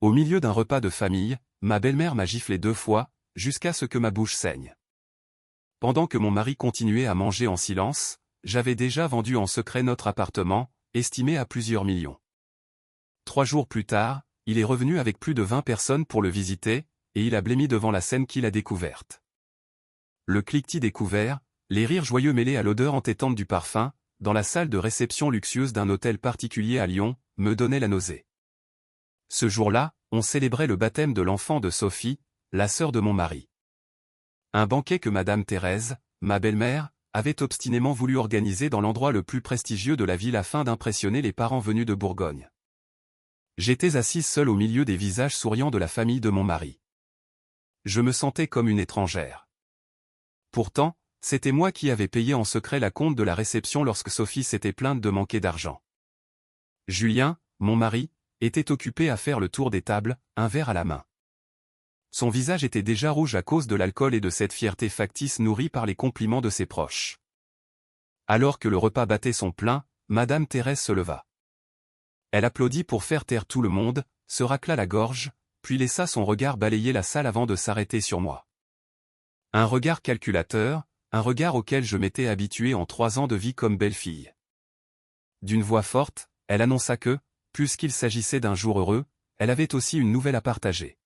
Au milieu d'un repas de famille, ma belle-mère m'a giflé 2 fois, jusqu'à ce que ma bouche saigne. Pendant que mon mari continuait à manger en silence, j'avais déjà vendu en secret notre appartement, estimé à plusieurs millions. 3 jours plus tard, il est revenu avec plus de 20 personnes pour le visiter, et il a blêmi devant la scène qu'il a découverte. Le cliquetis découvert, les rires joyeux mêlés à l'odeur entêtante du parfum, dans la salle de réception luxueuse d'un hôtel particulier à Lyon, me donnaient la nausée. Ce jour-là, on célébrait le baptême de l'enfant de Sophie, la sœur de mon mari. Un banquet que Madame Thérèse, ma belle-mère, avait obstinément voulu organiser dans l'endroit le plus prestigieux de la ville afin d'impressionner les parents venus de Bourgogne. J'étais assise seule au milieu des visages souriants de la famille de mon mari. Je me sentais comme une étrangère. Pourtant, c'était moi qui avais payé en secret la compte de la réception lorsque Sophie s'était plainte de manquer d'argent. Julien, mon mari, était occupé à faire le tour des tables, un verre à la main. Son visage était déjà rouge à cause de l'alcool et de cette fierté factice nourrie par les compliments de ses proches. Alors que le repas battait son plein, Madame Thérèse se leva. Elle applaudit pour faire taire tout le monde, se racla la gorge, puis laissa son regard balayer la salle avant de s'arrêter sur moi. Un regard calculateur, un regard auquel je m'étais habitué en 3 ans de vie comme belle-fille. D'une voix forte, elle annonça que, puisqu'il s'agissait d'un jour heureux, elle avait aussi une nouvelle à partager.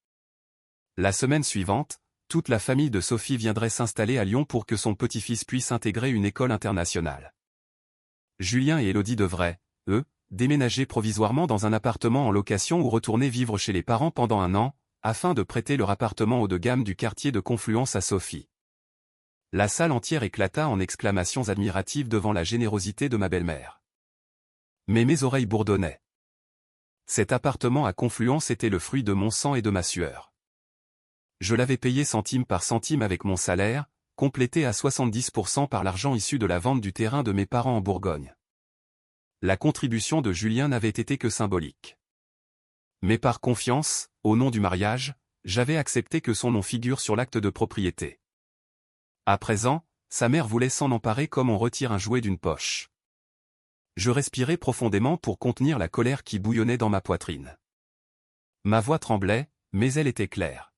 La semaine suivante, toute la famille de Sophie viendrait s'installer à Lyon pour que son petit-fils puisse intégrer une école internationale. Julien et Élodie devraient, eux, déménager provisoirement dans un appartement en location ou retourner vivre chez les parents pendant 1 an, afin de prêter leur appartement haut de gamme du quartier de Confluence à Sophie. La salle entière éclata en exclamations admiratives devant la générosité de ma belle-mère. Mais mes oreilles bourdonnaient. Cet appartement à Confluence était le fruit de mon sang et de ma sueur. Je l'avais payé centime par centime avec mon salaire, complété à 70% par l'argent issu de la vente du terrain de mes parents en Bourgogne. La contribution de Julien n'avait été que symbolique. Mais par confiance, au nom du mariage, j'avais accepté que son nom figure sur l'acte de propriété. À présent, sa mère voulait s'en emparer comme on retire un jouet d'une poche. Je respirais profondément pour contenir la colère qui bouillonnait dans ma poitrine. Ma voix tremblait, mais elle était claire.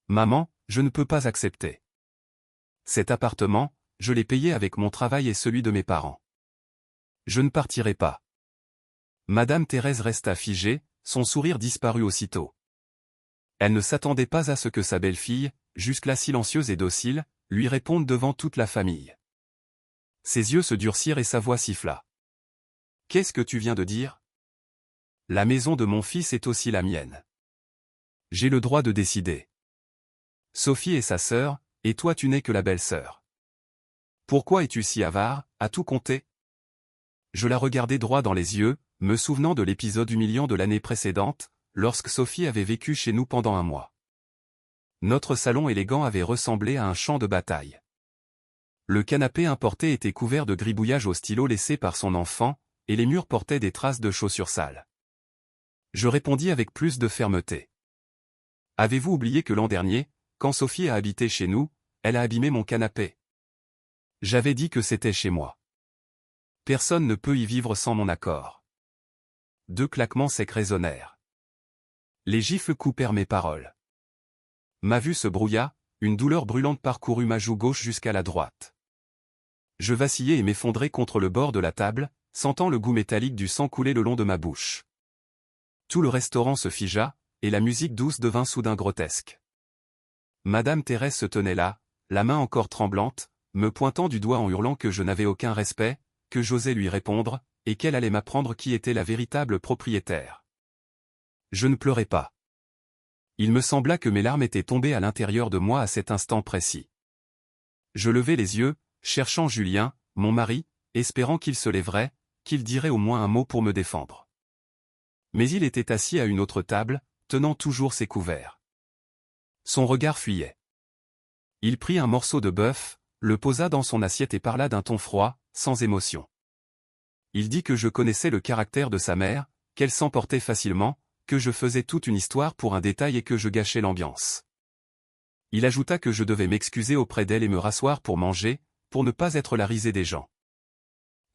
Maman, je ne peux pas accepter. Cet appartement, je l'ai payé avec mon travail et celui de mes parents. Je ne partirai pas. Madame Thérèse resta figée, son sourire disparut aussitôt. Elle ne s'attendait pas à ce que sa belle-fille, jusque-là silencieuse et docile, lui réponde devant toute la famille. Ses yeux se durcirent et sa voix siffla. « Qu'est-ce que tu viens de dire ? La maison de mon fils est aussi la mienne. J'ai le droit de décider. Sophie est sa sœur, et toi tu n'es que la belle-sœur. Pourquoi es-tu si avare, à tout compter ? » Je la regardai droit dans les yeux, me souvenant de l'épisode humiliant de l'année précédente, lorsque Sophie avait vécu chez nous pendant 1 mois. Notre salon élégant avait ressemblé à un champ de bataille. Le canapé importé était couvert de gribouillages au stylo laissés par son enfant, et les murs portaient des traces de chaussures sales. Je répondis avec plus de fermeté. « Avez-vous oublié que l'an dernier, quand Sophie a habité chez nous, elle a abîmé mon canapé ? J'avais dit que c'était chez moi. Personne ne peut y vivre sans mon accord. » 2 claquements secs résonnèrent. Les gifles coupèrent mes paroles. Ma vue se brouilla, une douleur brûlante parcourut ma joue gauche jusqu'à la droite. Je vacillai et m'effondrai contre le bord de la table, sentant le goût métallique du sang couler le long de ma bouche. Tout le restaurant se figea, et la musique douce devint soudain grotesque. Madame Thérèse se tenait là, la main encore tremblante, me pointant du doigt en hurlant que je n'avais aucun respect, que j'osais lui répondre, et qu'elle allait m'apprendre qui était la véritable propriétaire. Je ne pleurais pas. Il me sembla que mes larmes étaient tombées à l'intérieur de moi à cet instant précis. Je levai les yeux, cherchant Julien, mon mari, espérant qu'il se lèverait, qu'il dirait au moins un mot pour me défendre. Mais il était assis à une autre table, tenant toujours ses couverts. Son regard fuyait. Il prit un morceau de bœuf, le posa dans son assiette et parla d'un ton froid, sans émotion. Il dit que je connaissais le caractère de sa mère, qu'elle s'emportait facilement, que je faisais toute une histoire pour un détail et que je gâchais l'ambiance. Il ajouta que je devais m'excuser auprès d'elle et me rasseoir pour manger, pour ne pas être la risée des gens.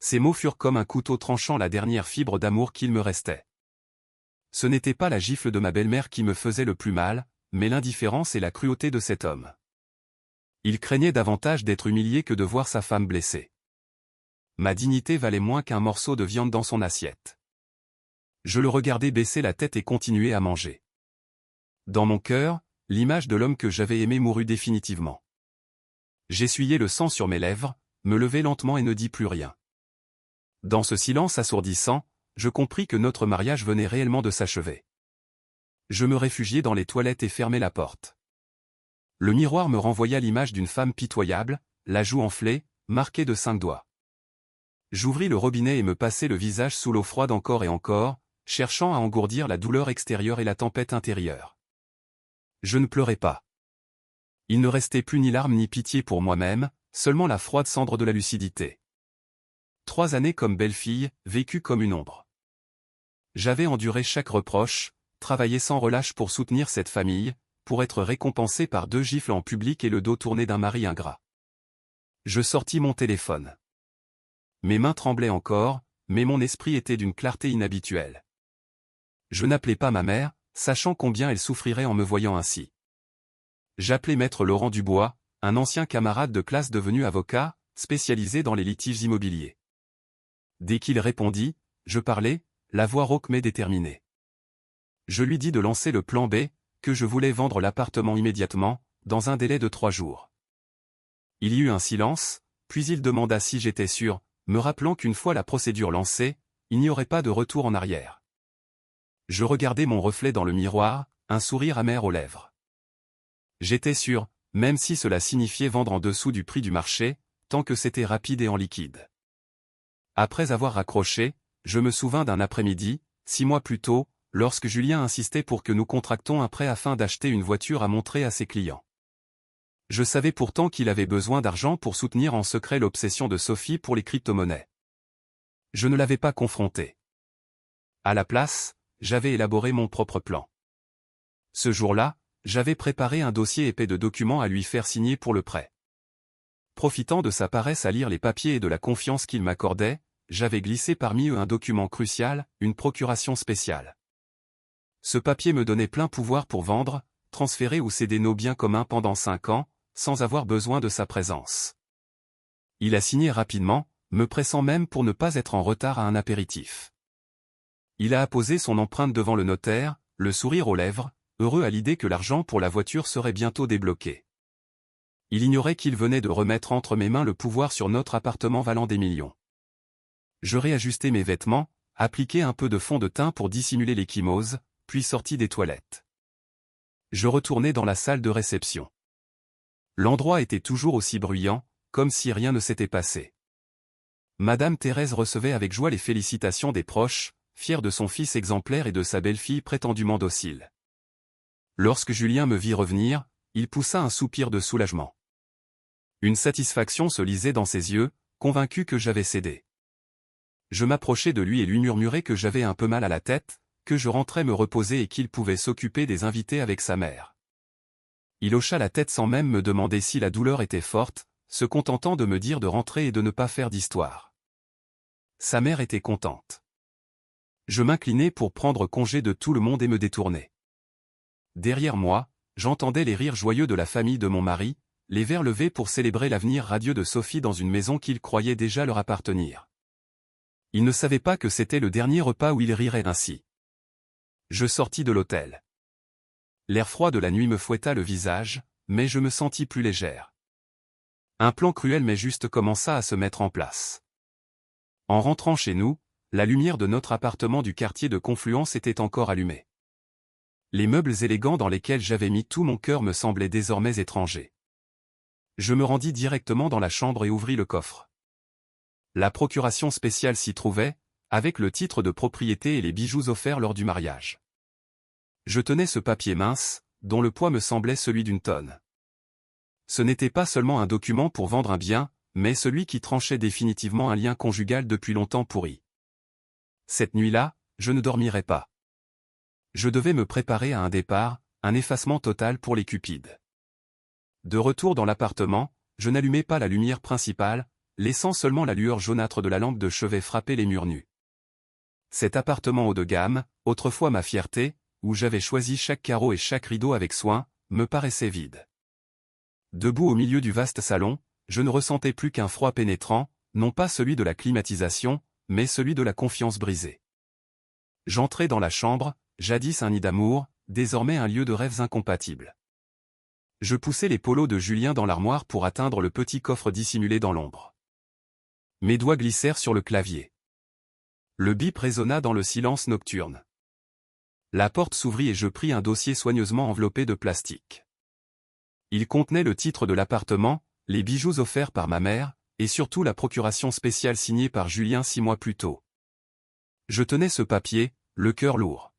Ces mots furent comme un couteau tranchant la dernière fibre d'amour qu'il me restait. Ce n'était pas la gifle de ma belle-mère qui me faisait le plus mal, mais l'indifférence et la cruauté de cet homme. Il craignait davantage d'être humilié que de voir sa femme blessée. Ma dignité valait moins qu'un morceau de viande dans son assiette. Je le regardais baisser la tête et continuer à manger. Dans mon cœur, l'image de l'homme que j'avais aimé mourut définitivement. J'essuyai le sang sur mes lèvres, me levai lentement et ne dis plus rien. Dans ce silence assourdissant, je compris que notre mariage venait réellement de s'achever. Je me réfugiai dans les toilettes et fermai la porte. Le miroir me renvoya l'image d'une femme pitoyable, la joue enflée, marquée de 5 doigts. J'ouvris le robinet et me passai le visage sous l'eau froide encore et encore, cherchant à engourdir la douleur extérieure et la tempête intérieure. Je ne pleurais pas. Il ne restait plus ni larmes ni pitié pour moi-même, seulement la froide cendre de la lucidité. 3 années comme belle-fille, vécues comme une ombre. J'avais enduré chaque reproche, travaillé sans relâche pour soutenir cette famille, pour être récompensé par 2 gifles en public et le dos tourné d'un mari ingrat. Je sortis mon téléphone. Mes mains tremblaient encore, mais mon esprit était d'une clarté inhabituelle. Je n'appelais pas ma mère, sachant combien elle souffrirait en me voyant ainsi. J'appelai maître Laurent Dubois, un ancien camarade de classe devenu avocat, spécialisé dans les litiges immobiliers. Dès qu'il répondit, je parlais, la voix rauque mais déterminée. Je lui dis de lancer le plan B, que je voulais vendre l'appartement immédiatement, dans un délai de 3 jours. Il y eut un silence, puis il demanda si j'étais sûr, me rappelant qu'une fois la procédure lancée, il n'y aurait pas de retour en arrière. Je regardais mon reflet dans le miroir, un sourire amer aux lèvres. J'étais sûr, même si cela signifiait vendre en dessous du prix du marché, tant que c'était rapide et en liquide. Après avoir raccroché, je me souvins d'un après-midi, 6 mois plus tôt, lorsque Julien insistait pour que nous contractons un prêt afin d'acheter une voiture à montrer à ses clients. Je savais pourtant qu'il avait besoin d'argent pour soutenir en secret l'obsession de Sophie pour les crypto-monnaies. Je ne l'avais pas confronté. À la place, j'avais élaboré mon propre plan. Ce jour-là, j'avais préparé un dossier épais de documents à lui faire signer pour le prêt. Profitant de sa paresse à lire les papiers et de la confiance qu'il m'accordait, j'avais glissé parmi eux un document crucial, une procuration spéciale. Ce papier me donnait plein pouvoir pour vendre, transférer ou céder nos biens communs pendant 5 ans, sans avoir besoin de sa présence. Il a signé rapidement, me pressant même pour ne pas être en retard à un apéritif. Il a apposé son empreinte devant le notaire, le sourire aux lèvres, heureux à l'idée que l'argent pour la voiture serait bientôt débloqué. Il ignorait qu'il venait de remettre entre mes mains le pouvoir sur notre appartement valant des millions. Je réajustai mes vêtements, appliquai un peu de fond de teint pour dissimuler l'ecchymose, puis sortis des toilettes. Je retournai dans la salle de réception. L'endroit était toujours aussi bruyant, comme si rien ne s'était passé. Madame Thérèse recevait avec joie les félicitations des proches, fière de son fils exemplaire et de sa belle-fille prétendument docile. Lorsque Julien me vit revenir, il poussa un soupir de soulagement. Une satisfaction se lisait dans ses yeux, convaincu que j'avais cédé. Je m'approchai de lui et lui murmurai que j'avais un peu mal à la tête, que je rentrais me reposer et qu'il pouvait s'occuper des invités avec sa mère. Il hocha la tête sans même me demander si la douleur était forte, se contentant de me dire de rentrer et de ne pas faire d'histoire. Sa mère était contente. Je m'inclinai pour prendre congé de tout le monde et me détourner. Derrière moi, j'entendais les rires joyeux de la famille de mon mari, les verres levés pour célébrer l'avenir radieux de Sophie dans une maison qu'ils croyaient déjà leur appartenir. Ils ne savaient pas que c'était le dernier repas où ils riraient ainsi. Je sortis de l'hôtel. L'air froid de la nuit me fouetta le visage, mais je me sentis plus légère. Un plan cruel mais juste commença à se mettre en place. En rentrant chez nous, la lumière de notre appartement du quartier de Confluence était encore allumée. Les meubles élégants dans lesquels j'avais mis tout mon cœur me semblaient désormais étrangers. Je me rendis directement dans la chambre et ouvris le coffre. La procuration spéciale s'y trouvait, avec le titre de propriété et les bijoux offerts lors du mariage. Je tenais ce papier mince, dont le poids me semblait celui d'une tonne. Ce n'était pas seulement un document pour vendre un bien, mais celui qui tranchait définitivement un lien conjugal depuis longtemps pourri. Cette nuit-là, je ne dormirais pas. Je devais me préparer à un départ, un effacement total pour les cupides. De retour dans l'appartement, je n'allumai pas la lumière principale, laissant seulement la lueur jaunâtre de la lampe de chevet frapper les murs nus. Cet appartement haut de gamme, autrefois ma fierté, où j'avais choisi chaque carreau et chaque rideau avec soin, me paraissait vide. Debout au milieu du vaste salon, je ne ressentais plus qu'un froid pénétrant, non pas celui de la climatisation, mais celui de la confiance brisée. J'entrais dans la chambre, jadis un nid d'amour, désormais un lieu de rêves incompatibles. Je poussai les polos de Julien dans l'armoire pour atteindre le petit coffre dissimulé dans l'ombre. Mes doigts glissèrent sur le clavier. Le bip résonna dans le silence nocturne. La porte s'ouvrit et je pris un dossier soigneusement enveloppé de plastique. Il contenait le titre de l'appartement, les bijoux offerts par ma mère, et surtout la procuration spéciale signée par Julien 6 mois plus tôt. Je tenais ce papier, le cœur lourd.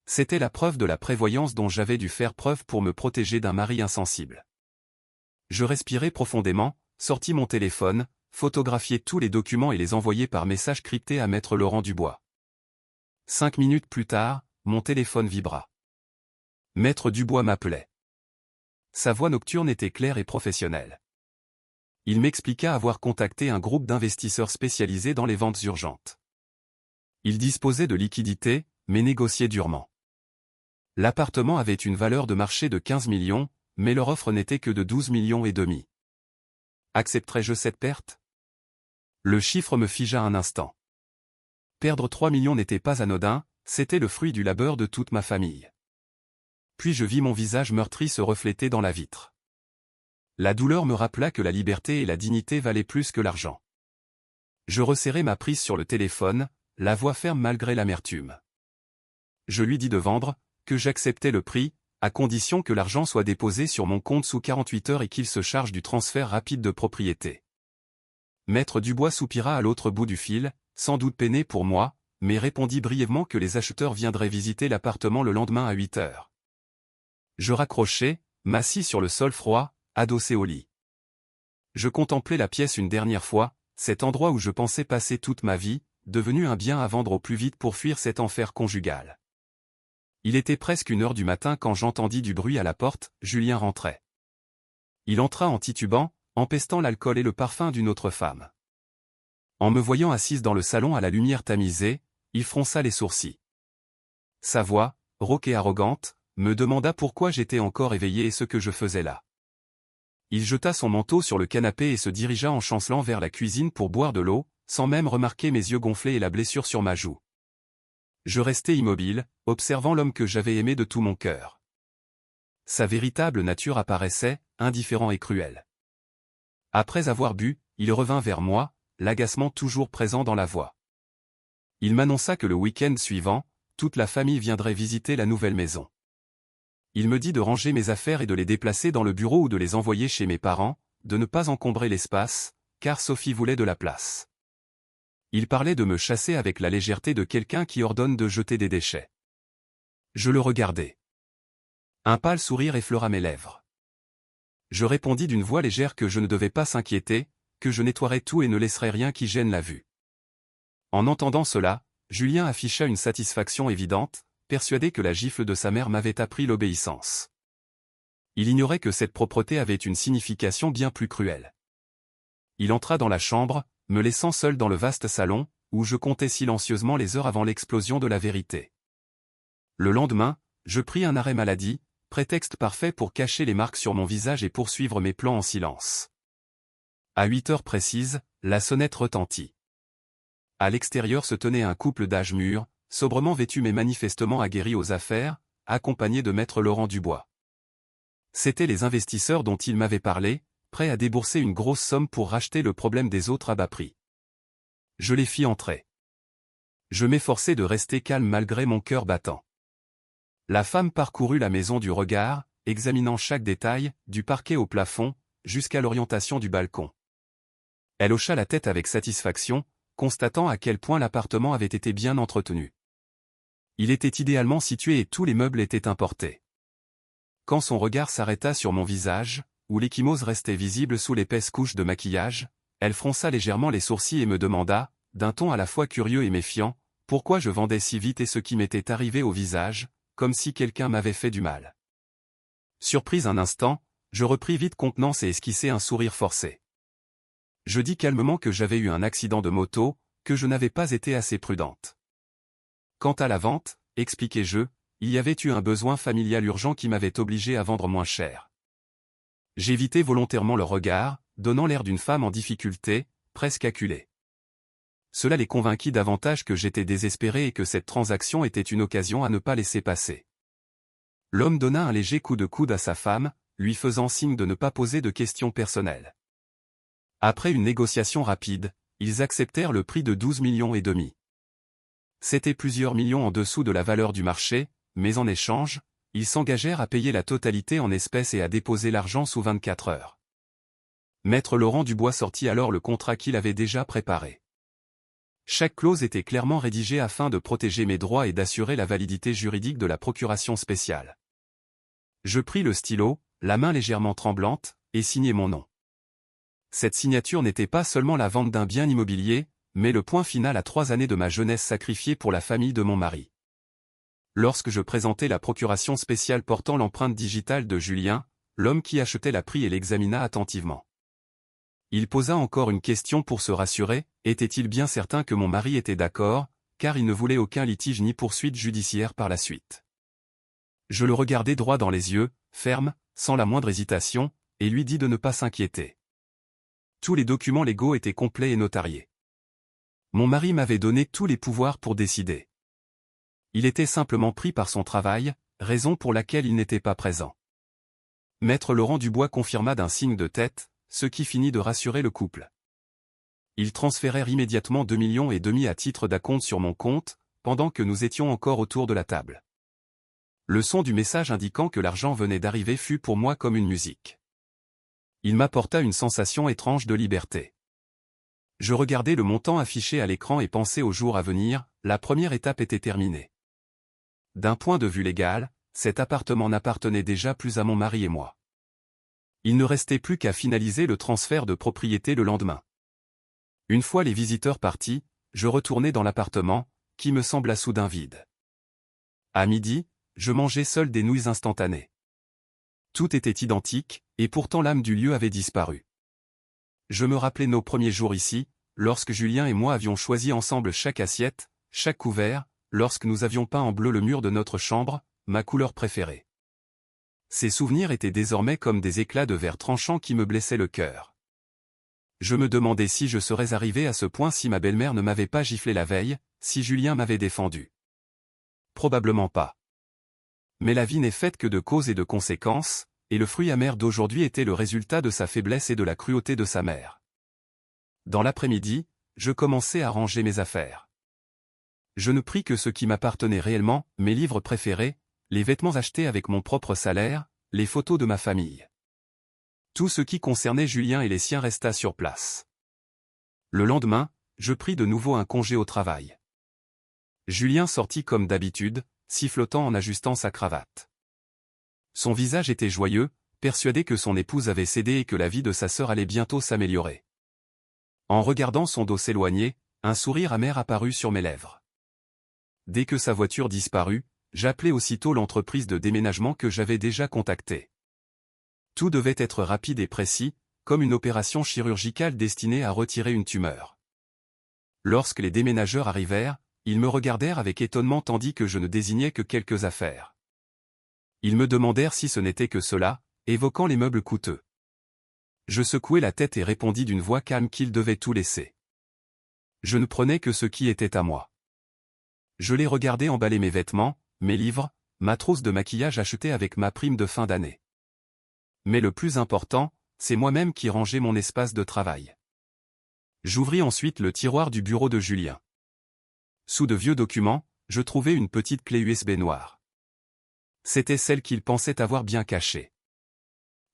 C'était la preuve de la prévoyance dont j'avais dû faire preuve pour me protéger d'un mari insensible. Je respirai profondément, sortis mon téléphone, photographiai tous les documents et les envoyai par message crypté à maître Laurent Dubois. 5 minutes plus tard, mon téléphone vibra. Maître Dubois m'appelait. Sa voix nocturne était claire et professionnelle. Il m'expliqua avoir contacté un groupe d'investisseurs spécialisés dans les ventes urgentes. Il disposait de liquidités, mais négociait durement. L'appartement avait une valeur de marché de 15 millions, mais leur offre n'était que de 12 millions et demi. Accepterais-je cette perte? Le chiffre me figea un instant. Perdre 3 millions n'était pas anodin, c'était le fruit du labeur de toute ma famille. Puis je vis mon visage meurtri se refléter dans la vitre. La douleur me rappela que la liberté et la dignité valaient plus que l'argent. Je resserrai ma prise sur le téléphone, la voix ferme malgré l'amertume. Je lui dis de vendre, que j'acceptais le prix, à condition que l'argent soit déposé sur mon compte sous 48 heures et qu'il se charge du transfert rapide de propriété. Maître Dubois soupira à l'autre bout du fil, sans doute peiné pour moi, mais répondit brièvement que les acheteurs viendraient visiter l'appartement le lendemain à 8 heures. Je raccrochai, m'assis sur le sol froid, adossé au lit. Je contemplais la pièce une dernière fois, cet endroit où je pensais passer toute ma vie, devenu un bien à vendre au plus vite pour fuir cet enfer conjugal. Il était presque 1 heure du matin quand j'entendis du bruit à la porte, Julien rentrait. Il entra en titubant, empestant l'alcool et le parfum d'une autre femme. En me voyant assise dans le salon à la lumière tamisée, il fronça les sourcils. Sa voix, rauque et arrogante, me demanda pourquoi j'étais encore éveillé et ce que je faisais là. Il jeta son manteau sur le canapé et se dirigea en chancelant vers la cuisine pour boire de l'eau, sans même remarquer mes yeux gonflés et la blessure sur ma joue. Je restai immobile, observant l'homme que j'avais aimé de tout mon cœur. Sa véritable nature apparaissait, indifférent et cruel. Après avoir bu, il revint vers moi, l'agacement toujours présent dans la voix. Il m'annonça que le week-end suivant, toute la famille viendrait visiter la nouvelle maison. Il me dit de ranger mes affaires et de les déplacer dans le bureau ou de les envoyer chez mes parents, de ne pas encombrer l'espace, car Sophie voulait de la place. Il parlait de me chasser avec la légèreté de quelqu'un qui ordonne de jeter des déchets. Je le regardai. Un pâle sourire effleura mes lèvres. Je répondis d'une voix légère que je ne devais pas s'inquiéter, que je nettoierais tout et ne laisserais rien qui gêne la vue. En entendant cela, Julien afficha une satisfaction évidente, persuadé que la gifle de sa mère m'avait appris l'obéissance. Il ignorait que cette propreté avait une signification bien plus cruelle. Il entra dans la chambre, me laissant seul dans le vaste salon, où je comptais silencieusement les heures avant l'explosion de la vérité. Le lendemain, je pris un arrêt maladie, prétexte parfait pour cacher les marques sur mon visage et poursuivre mes plans en silence. À 8 heures précises, la sonnette retentit. À l'extérieur se tenait un couple d'âge mûr, sobrement vêtu mais manifestement aguerri aux affaires, accompagné de maître Laurent Dubois. C'étaient les investisseurs dont il m'avait parlé, prêts à débourser une grosse somme pour racheter le problème des autres à bas prix. Je les fis entrer. Je m'efforçai de rester calme malgré mon cœur battant. La femme parcourut la maison du regard, examinant chaque détail, du parquet au plafond, jusqu'à l'orientation du balcon. Elle hocha la tête avec satisfaction, constatant à quel point l'appartement avait été bien entretenu. Il était idéalement situé et tous les meubles étaient importés. Quand son regard s'arrêta sur mon visage, où l'ecchymose restait visible sous l'épaisse couche de maquillage, elle fronça légèrement les sourcils et me demanda, d'un ton à la fois curieux et méfiant, pourquoi je vendais si vite et ce qui m'était arrivé au visage, comme si quelqu'un m'avait fait du mal. Surprise un instant, je repris vite contenance et esquissai un sourire forcé. Je dis calmement que j'avais eu un accident de moto, que je n'avais pas été assez prudente. Quant à la vente, expliquai-je, il y avait eu un besoin familial urgent qui m'avait obligé à vendre moins cher. J'évitai volontairement le regard, donnant l'air d'une femme en difficulté, presque acculée. Cela les convainquit davantage que j'étais désespéré et que cette transaction était une occasion à ne pas laisser passer. L'homme donna un léger coup de coude à sa femme, lui faisant signe de ne pas poser de questions personnelles. Après une négociation rapide, ils acceptèrent le prix de 12,5 millions. C'était plusieurs millions en dessous de la valeur du marché, mais en échange, ils s'engagèrent à payer la totalité en espèces et à déposer l'argent sous 24 heures. Maître Laurent Dubois sortit alors le contrat qu'il avait déjà préparé. Chaque clause était clairement rédigée afin de protéger mes droits et d'assurer la validité juridique de la procuration spéciale. Je pris le stylo, la main légèrement tremblante, et signai mon nom. Cette signature n'était pas seulement la vente d'un bien immobilier, mais le point final à 3 années de ma jeunesse sacrifiée pour la famille de mon mari. Lorsque je présentai la procuration spéciale portant l'empreinte digitale de Julien, l'homme qui achetait la prit et l'examina attentivement. Il posa encore une question pour se rassurer, était-il bien certain que mon mari était d'accord, car il ne voulait aucun litige ni poursuite judiciaire par la suite. Je le regardai droit dans les yeux, ferme, sans la moindre hésitation, et lui dis de ne pas s'inquiéter. Tous les documents légaux étaient complets et notariés. Mon mari m'avait donné tous les pouvoirs pour décider. Il était simplement pris par son travail, raison pour laquelle il n'était pas présent. Maître Laurent Dubois confirma d'un signe de tête, ce qui finit de rassurer le couple. Ils transférèrent immédiatement 2,5 millions à titre d'acompte sur mon compte, pendant que nous étions encore autour de la table. Le son du message indiquant que l'argent venait d'arriver fut pour moi comme une musique. Il m'apporta une sensation étrange de liberté. Je regardais le montant affiché à l'écran et pensais aux jours à venir, la première étape était terminée. D'un point de vue légal, cet appartement n'appartenait déjà plus à mon mari et moi. Il ne restait plus qu'à finaliser le transfert de propriété le lendemain. Une fois les visiteurs partis, je retournai dans l'appartement, qui me sembla soudain vide. À midi, je mangeais seul des nouilles instantanées. Tout était identique, et pourtant l'âme du lieu avait disparu. Je me rappelais nos premiers jours ici, lorsque Julien et moi avions choisi ensemble chaque assiette, chaque couvert, lorsque nous avions peint en bleu le mur de notre chambre, ma couleur préférée. Ces souvenirs étaient désormais comme des éclats de verre tranchants qui me blessaient le cœur. Je me demandais si je serais arrivé à ce point si ma belle-mère ne m'avait pas giflé la veille, si Julien m'avait défendu. Probablement pas. Mais la vie n'est faite que de causes et de conséquences, et le fruit amer d'aujourd'hui était le résultat de sa faiblesse et de la cruauté de sa mère. Dans l'après-midi, je commençai à ranger mes affaires. Je ne pris que ce qui m'appartenait réellement, mes livres préférés, les vêtements achetés avec mon propre salaire, les photos de ma famille. Tout ce qui concernait Julien et les siens resta sur place. Le lendemain, je pris de nouveau un congé au travail. Julien sortit comme d'habitude, sifflotant en ajustant sa cravate. Son visage était joyeux, persuadé que son épouse avait cédé et que la vie de sa sœur allait bientôt s'améliorer. En regardant son dos s'éloigner, un sourire amer apparut sur mes lèvres. Dès que sa voiture disparut, j'appelai aussitôt l'entreprise de déménagement que j'avais déjà contactée. Tout devait être rapide et précis, comme une opération chirurgicale destinée à retirer une tumeur. Lorsque les déménageurs arrivèrent, ils me regardèrent avec étonnement tandis que je ne désignais que quelques affaires. Ils me demandèrent si ce n'était que cela, évoquant les meubles coûteux. Je secouai la tête et répondis d'une voix calme qu'ils devaient tout laisser. Je ne prenais que ce qui était à moi. Je les regardais emballer mes vêtements, mes livres, ma trousse de maquillage achetée avec ma prime de fin d'année. Mais le plus important, c'est moi-même qui rangeais mon espace de travail. J'ouvris ensuite le tiroir du bureau de Julien. Sous de vieux documents, je trouvai une petite clé USB noire. C'était celle qu'il pensait avoir bien cachée.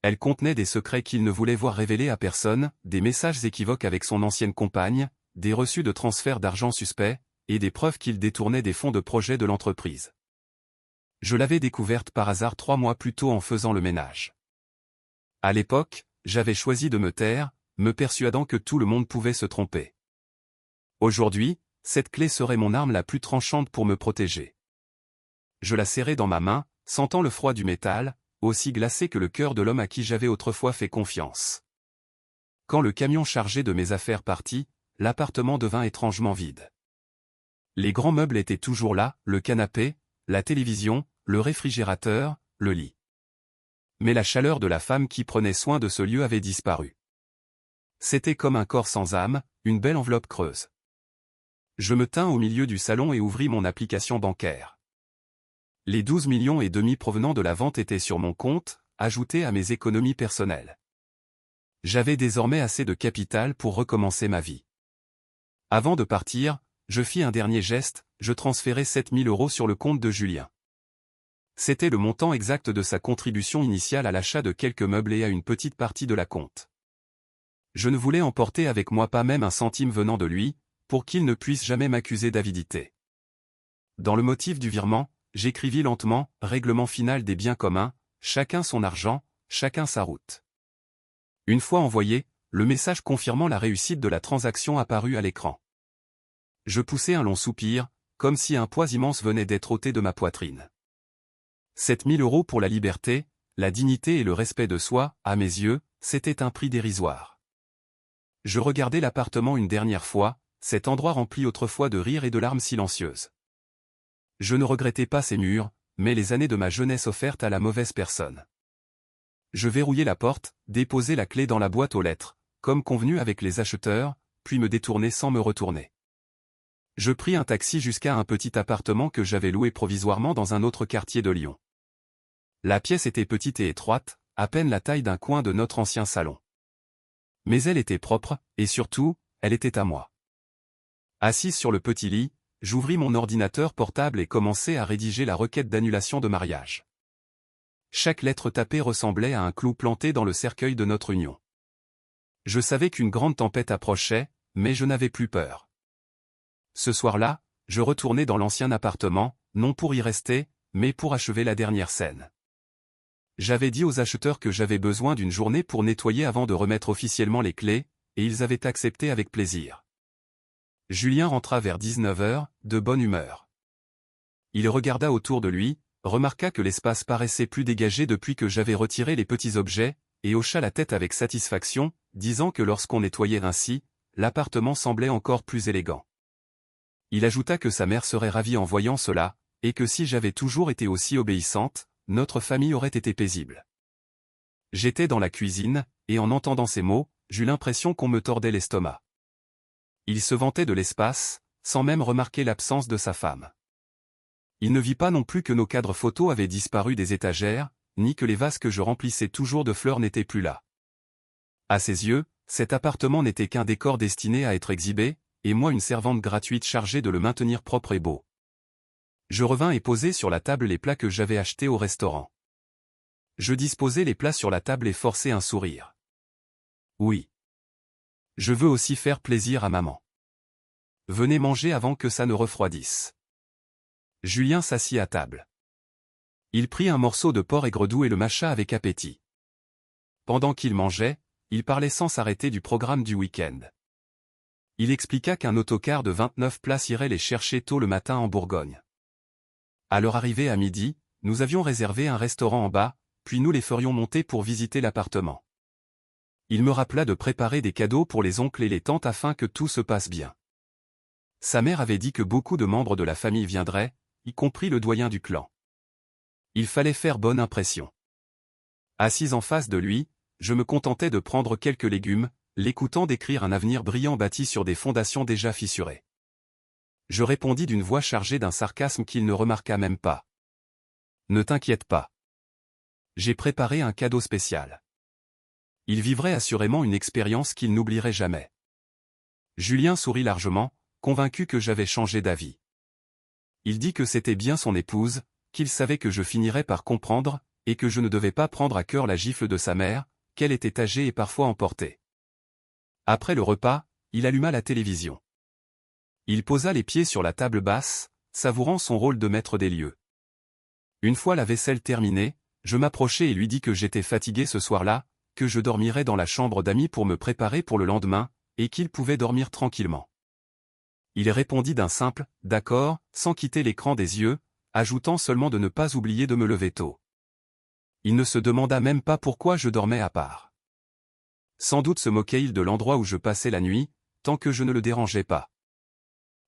Elle contenait des secrets qu'il ne voulait voir révélés à personne, des messages équivoques avec son ancienne compagne, des reçus de transfert d'argent suspects, et des preuves qu'il détournait des fonds de projet de l'entreprise. Je l'avais découverte par hasard 3 mois plus tôt en faisant le ménage. À l'époque, j'avais choisi de me taire, me persuadant que tout le monde pouvait se tromper. Aujourd'hui, cette clé serait mon arme la plus tranchante pour me protéger. Je la serrai dans ma main, sentant le froid du métal, aussi glacé que le cœur de l'homme à qui j'avais autrefois fait confiance. Quand le camion chargé de mes affaires partit, l'appartement devint étrangement vide. Les grands meubles étaient toujours là, le canapé, la télévision, le réfrigérateur, le lit. Mais la chaleur de la femme qui prenait soin de ce lieu avait disparu. C'était comme un corps sans âme, une belle enveloppe creuse. Je me tins au milieu du salon et ouvris mon application bancaire. Les 12,5 millions provenant de la vente étaient sur mon compte, ajoutés à mes économies personnelles. J'avais désormais assez de capital pour recommencer ma vie. Avant de partir, je fis un dernier geste, je transférai 7 000 € sur le compte de Julien. C'était le montant exact de sa contribution initiale à l'achat de quelques meubles et à une petite partie de la compte. Je ne voulais emporter avec moi pas même un centime venant de lui, pour qu'il ne puisse jamais m'accuser d'avidité. Dans le motif du virement, j'écrivis lentement, règlement final des biens communs, chacun son argent, chacun sa route. Une fois envoyé, le message confirmant la réussite de la transaction apparut à l'écran. Je poussai un long soupir, comme si un poids immense venait d'être ôté de ma poitrine. 7 000 € pour la liberté, la dignité et le respect de soi, à mes yeux, c'était un prix dérisoire. Je regardai l'appartement une dernière fois, cet endroit rempli autrefois de rires et de larmes silencieuses. Je ne regrettais pas ces murs, mais les années de ma jeunesse offertes à la mauvaise personne. Je verrouillai la porte, déposai la clé dans la boîte aux lettres, comme convenu avec les acheteurs, puis me détournai sans me retourner. Je pris un taxi jusqu'à un petit appartement que j'avais loué provisoirement dans un autre quartier de Lyon. La pièce était petite et étroite, à peine la taille d'un coin de notre ancien salon. Mais elle était propre, et surtout, elle était à moi. Assise sur le petit lit, j'ouvris mon ordinateur portable et commençai à rédiger la requête d'annulation de mariage. Chaque lettre tapée ressemblait à un clou planté dans le cercueil de notre union. Je savais qu'une grande tempête approchait, mais je n'avais plus peur. Ce soir-là, je retournai dans l'ancien appartement, non pour y rester, mais pour achever la dernière scène. J'avais dit aux acheteurs que j'avais besoin d'une journée pour nettoyer avant de remettre officiellement les clés, et ils avaient accepté avec plaisir. Julien rentra vers 19 h, de bonne humeur. Il regarda autour de lui, remarqua que l'espace paraissait plus dégagé depuis que j'avais retiré les petits objets, et hocha la tête avec satisfaction, disant que lorsqu'on nettoyait ainsi, l'appartement semblait encore plus élégant. Il ajouta que sa mère serait ravie en voyant cela, et que si j'avais toujours été aussi obéissante, notre famille aurait été paisible. J'étais dans la cuisine, et en entendant ces mots, j'eus l'impression qu'on me tordait l'estomac. Il se vantait de l'espace, sans même remarquer l'absence de sa femme. Il ne vit pas non plus que nos cadres photos avaient disparu des étagères, ni que les vases que je remplissais toujours de fleurs n'étaient plus là. À ses yeux, cet appartement n'était qu'un décor destiné à être exhibé, et moi une servante gratuite chargée de le maintenir propre et beau. Je revins et posai sur la table les plats que j'avais achetés au restaurant. Je disposai les plats sur la table et forçai un sourire. Oui. Je veux aussi faire plaisir à maman. Venez manger avant que ça ne refroidisse. Julien s'assit à table. Il prit un morceau de porc aigre-doux et le mâcha avec appétit. Pendant qu'il mangeait, il parlait sans s'arrêter du programme du week-end. Il expliqua qu'un autocar de 29 places irait les chercher tôt le matin en Bourgogne. À leur arrivée à midi, nous avions réservé un restaurant en bas, puis nous les ferions monter pour visiter l'appartement. Il me rappela de préparer des cadeaux pour les oncles et les tantes afin que tout se passe bien. Sa mère avait dit que beaucoup de membres de la famille viendraient, y compris le doyen du clan. Il fallait faire bonne impression. Assise en face de lui, je me contentais de prendre quelques légumes, l'écoutant décrire un avenir brillant bâti sur des fondations déjà fissurées. Je répondis d'une voix chargée d'un sarcasme qu'il ne remarqua même pas. Ne t'inquiète pas. J'ai préparé un cadeau spécial. Il vivrait assurément une expérience qu'il n'oublierait jamais. Julien sourit largement, convaincu que j'avais changé d'avis. Il dit que c'était bien son épouse, qu'il savait que je finirais par comprendre, et que je ne devais pas prendre à cœur la gifle de sa mère, qu'elle était âgée et parfois emportée. Après le repas, il alluma la télévision. Il posa les pieds sur la table basse, savourant son rôle de maître des lieux. Une fois la vaisselle terminée, je m'approchai et lui dis que j'étais fatigué ce soir-là, que je dormirais dans la chambre d'amis pour me préparer pour le lendemain, et qu'il pouvait dormir tranquillement. Il répondit d'un simple « d'accord » sans quitter l'écran des yeux, ajoutant seulement de ne pas oublier de me lever tôt. Il ne se demanda même pas pourquoi je dormais à part. Sans doute se moquait-il de l'endroit où je passais la nuit, tant que je ne le dérangeais pas.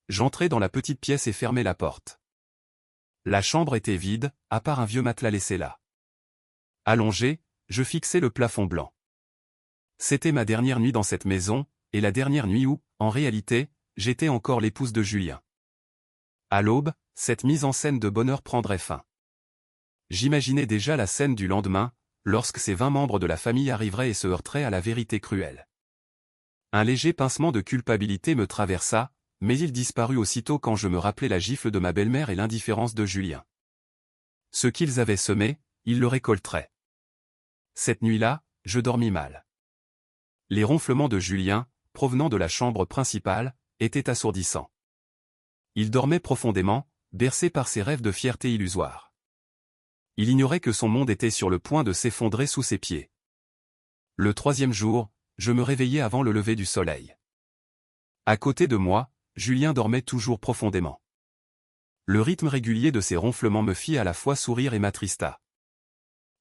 J'entrai dans la petite pièce et fermai la porte. La chambre était vide, à part un vieux matelas laissé là. Allongé, je fixais le plafond blanc. C'était ma dernière nuit dans cette maison, et la dernière nuit où, en réalité, j'étais encore l'épouse de Julien. À l'aube, cette mise en scène de bonheur prendrait fin. J'imaginais déjà la scène du lendemain, lorsque ces 20 membres de la famille arriveraient et se heurteraient à la vérité cruelle. Un léger pincement de culpabilité me traversa, mais il disparut aussitôt quand je me rappelai la gifle de ma belle-mère et l'indifférence de Julien. Ce qu'ils avaient semé, ils le récolteraient. Cette nuit-là, je dormis mal. Les ronflements de Julien, provenant de la chambre principale, étaient assourdissants. Il dormait profondément, bercé par ses rêves de fierté illusoire. Il ignorait que son monde était sur le point de s'effondrer sous ses pieds. Le 3e jour, je me réveillai avant le lever du soleil. À côté de moi, Julien dormait toujours profondément. Le rythme régulier de ses ronflements me fit à la fois sourire et m'attrista.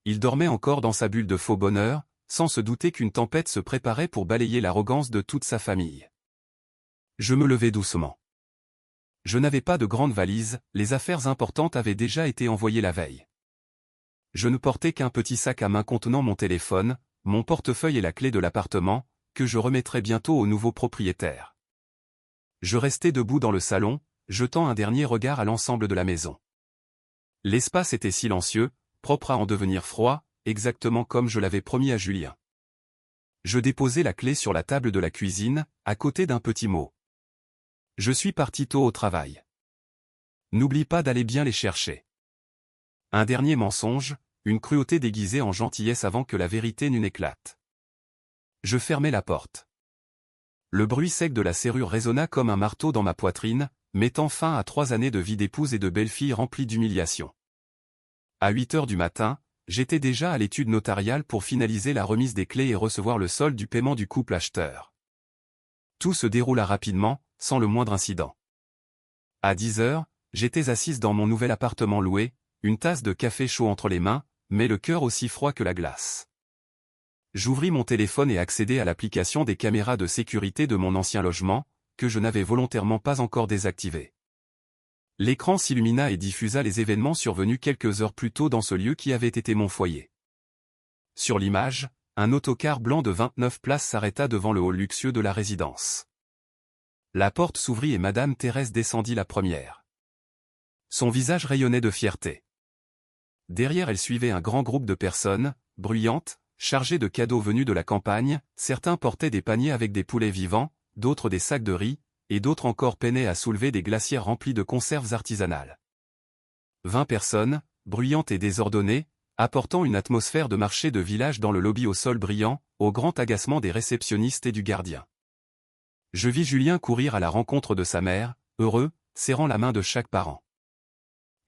Il dormait encore dans sa bulle de faux bonheur, sans se douter qu'une tempête se préparait pour balayer l'arrogance de toute sa famille. Je me levai doucement. Je n'avais pas de grande valise, les affaires importantes avaient déjà été envoyées la veille. Je ne portais qu'un petit sac à main contenant mon téléphone, mon portefeuille et la clé de l'appartement, que je remettrai bientôt au nouveau propriétaire. Je restai debout dans le salon, jetant un dernier regard à l'ensemble de la maison. L'espace était silencieux, propre à en devenir froid, exactement comme je l'avais promis à Julien. Je déposai la clé sur la table de la cuisine, à côté d'un petit mot. Je suis parti tôt au travail. N'oublie pas d'aller bien les chercher. Un dernier mensonge, une cruauté déguisée en gentillesse avant que la vérité n'en éclate. Je fermai la porte. Le bruit sec de la serrure résonna comme un marteau dans ma poitrine, mettant fin à 3 années de vie d'épouse et de belle-fille remplies d'humiliation. À 8 heures du matin, j'étais déjà à l'étude notariale pour finaliser la remise des clés et recevoir le solde du paiement du couple acheteur. Tout se déroula rapidement, sans le moindre incident. À 10 heures, j'étais assise dans mon nouvel appartement loué, une tasse de café chaud entre les mains, mais le cœur aussi froid que la glace. J'ouvris mon téléphone et accédai à l'application des caméras de sécurité de mon ancien logement, que je n'avais volontairement pas encore désactivé. L'écran s'illumina et diffusa les événements survenus quelques heures plus tôt dans ce lieu qui avait été mon foyer. Sur l'image, un autocar blanc de 29 places s'arrêta devant le hall luxueux de la résidence. La porte s'ouvrit et Madame Thérèse descendit la première. Son visage rayonnait de fierté. Derrière elle suivait un grand groupe de personnes, bruyantes, chargées de cadeaux venus de la campagne, certains portaient des paniers avec des poulets vivants, d'autres des sacs de riz, et d'autres encore peinaient à soulever des glacières remplies de conserves artisanales. 20 personnes, bruyantes et désordonnées, apportant une atmosphère de marché de village dans le lobby au sol brillant, au grand agacement des réceptionnistes et du gardien. Je vis Julien courir à la rencontre de sa mère, heureux, serrant la main de chaque parent.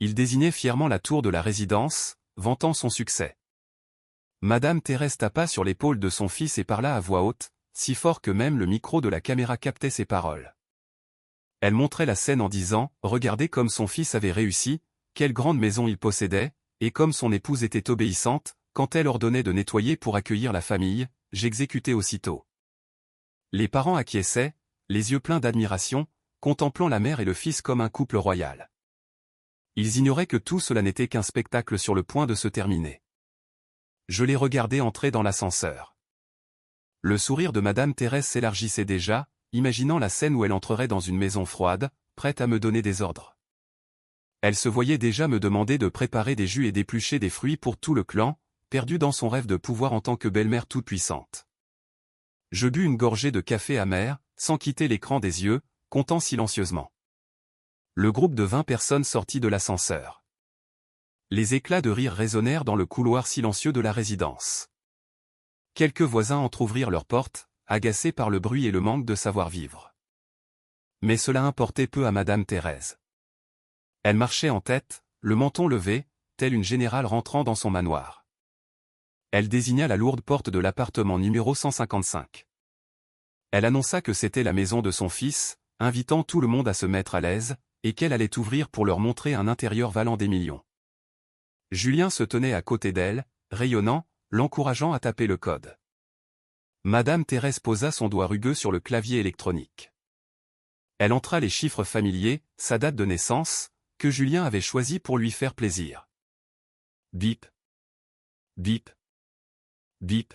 Il désignait fièrement la tour de la résidence, vantant son succès. Madame Thérèse tapa sur l'épaule de son fils et parla à voix haute, si fort que même le micro de la caméra captait ses paroles. Elle montrait la scène en disant « Regardez comme son fils avait réussi, quelle grande maison il possédait, et comme son épouse était obéissante, quand elle ordonnait de nettoyer pour accueillir la famille, j'exécutais aussitôt. » Les parents acquiesçaient, les yeux pleins d'admiration, contemplant la mère et le fils comme un couple royal. Ils ignoraient que tout cela n'était qu'un spectacle sur le point de se terminer. Je les regardais entrer dans l'ascenseur. Le sourire de Madame Thérèse s'élargissait déjà, imaginant la scène où elle entrerait dans une maison froide, prête à me donner des ordres. Elle se voyait déjà me demander de préparer des jus et d'éplucher des fruits pour tout le clan, perdu dans son rêve de pouvoir en tant que belle-mère toute puissante. Je bus une gorgée de café amer, sans quitter l'écran des yeux, comptant silencieusement. Le groupe de 20 personnes sortit de l'ascenseur. Les éclats de rire résonnèrent dans le couloir silencieux de la résidence. Quelques voisins entr'ouvrirent leurs portes, agacés par le bruit et le manque de savoir-vivre. Mais cela importait peu à Madame Thérèse. Elle marchait en tête, le menton levé, telle une générale rentrant dans son manoir. Elle désigna la lourde porte de l'appartement numéro 155. Elle annonça que c'était la maison de son fils, invitant tout le monde à se mettre à l'aise, et qu'elle allait ouvrir pour leur montrer un intérieur valant des millions. Julien se tenait à côté d'elle, rayonnant, l'encourageant à taper le code. Madame Thérèse posa son doigt rugueux sur le clavier électronique. Elle entra les chiffres familiers, sa date de naissance, que Julien avait choisi pour lui faire plaisir. Bip. Bip. Bip.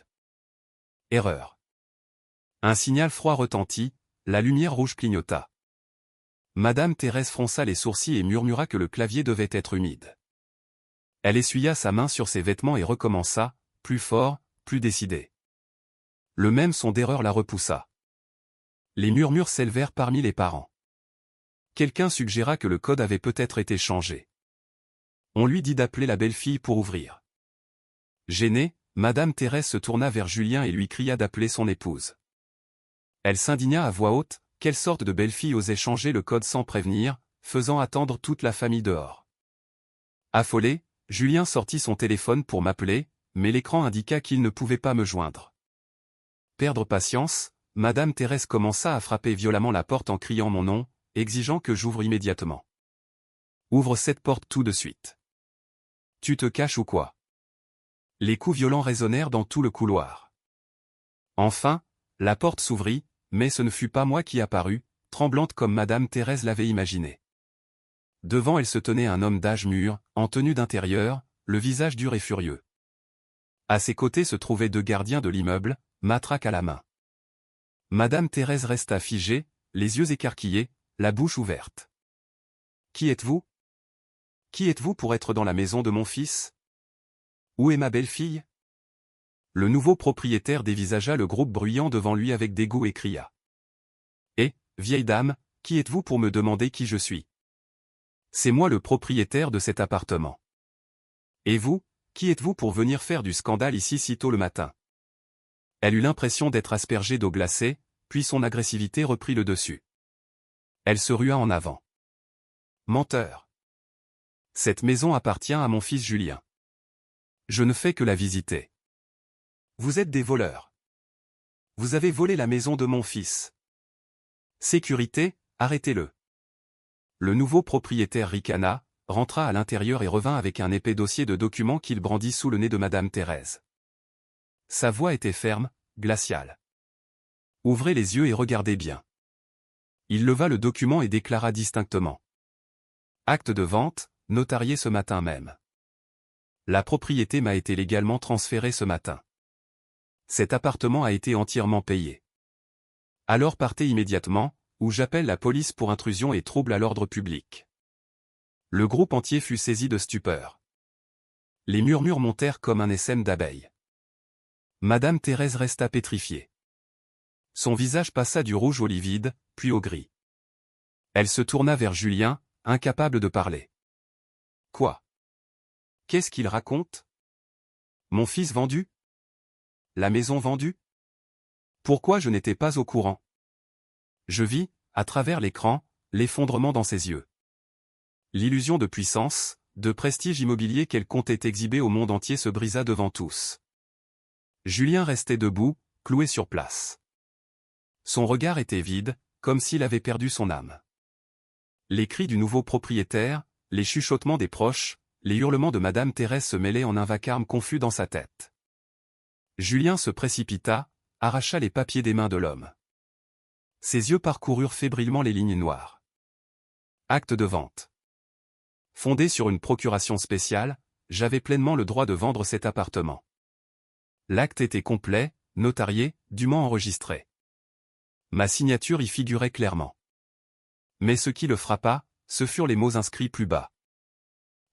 Erreur. Un signal froid retentit, la lumière rouge clignota. Madame Thérèse fronça les sourcils et murmura que le clavier devait être humide. Elle essuya sa main sur ses vêtements et recommença, plus fort, plus décidé. Le même son d'erreur la repoussa. Les murmures s'élevèrent parmi les parents. Quelqu'un suggéra que le code avait peut-être été changé. On lui dit d'appeler la belle-fille pour ouvrir. Gênée, Madame Thérèse se tourna vers Julien et lui cria d'appeler son épouse. Elle s'indigna à voix haute, quelle sorte de belle-fille osait changer le code sans prévenir, faisant attendre toute la famille dehors. Affolé, Julien sortit son téléphone pour m'appeler, mais l'écran indiqua qu'il ne pouvait pas me joindre. Perdre patience, Madame Thérèse commença à frapper violemment la porte en criant mon nom, exigeant que j'ouvre immédiatement. Ouvre cette porte tout de suite. Tu te caches ou quoi? Les coups violents résonnèrent dans tout le couloir. Enfin, la porte s'ouvrit, mais ce ne fut pas moi qui apparus, tremblante comme Madame Thérèse l'avait imaginé. Devant elle se tenait un homme d'âge mûr, en tenue d'intérieur, le visage dur et furieux. À ses côtés se trouvaient 2 gardiens de l'immeuble, matraque à la main. Madame Thérèse resta figée, les yeux écarquillés, la bouche ouverte. « Qui êtes-vous? Qui êtes-vous pour être dans la maison de mon fils? Où est ma belle-fille » Le nouveau propriétaire dévisagea le groupe bruyant devant lui avec dégoût et cria. « Eh, vieille dame, qui êtes-vous pour me demander qui je suis? C'est moi le propriétaire de cet appartement. Et vous, qui êtes-vous pour venir faire du scandale ici si tôt le matin » Elle eut l'impression d'être aspergée d'eau glacée, puis son agressivité reprit le dessus. Elle se rua en avant. « Menteur. Cette maison appartient à mon fils Julien. Je ne fais que la visiter. Vous êtes des voleurs. Vous avez volé la maison de mon fils. Sécurité, arrêtez-le. » Le nouveau propriétaire ricana, rentra à l'intérieur et revint avec un épais dossier de documents qu'il brandit sous le nez de Madame Thérèse. Sa voix était ferme, glaciale. « Ouvrez les yeux et regardez bien. » Il leva le document et déclara distinctement. « Acte de vente, notarié ce matin même. La propriété m'a été légalement transférée ce matin. Cet appartement a été entièrement payé. Alors partez immédiatement, ou j'appelle la police pour intrusion et trouble à l'ordre public. » Le groupe entier fut saisi de stupeur. Les murmures montèrent comme un essaim d'abeilles. Madame Thérèse resta pétrifiée. Son visage passa du rouge au livide, puis au gris. Elle se tourna vers Julien, incapable de parler. « Quoi? Qu'est-ce qu'il raconte? Mon fils vendu? La maison vendue? Pourquoi je n'étais pas au courant? » Je vis, à travers l'écran, l'effondrement dans ses yeux. L'illusion de puissance, de prestige immobilier qu'elle comptait exhiber au monde entier se brisa devant tous. Julien restait debout, cloué sur place. Son regard était vide, comme s'il avait perdu son âme. Les cris du nouveau propriétaire, les chuchotements des proches, les hurlements de Madame Thérèse se mêlaient en un vacarme confus dans sa tête. Julien se précipita, arracha les papiers des mains de l'homme. Ses yeux parcoururent fébrilement les lignes noires. Acte de vente. Fondé sur une procuration spéciale, j'avais pleinement le droit de vendre cet appartement. L'acte était complet, notarié, dûment enregistré. Ma signature y figurait clairement. Mais ce qui le frappa, ce furent les mots inscrits plus bas.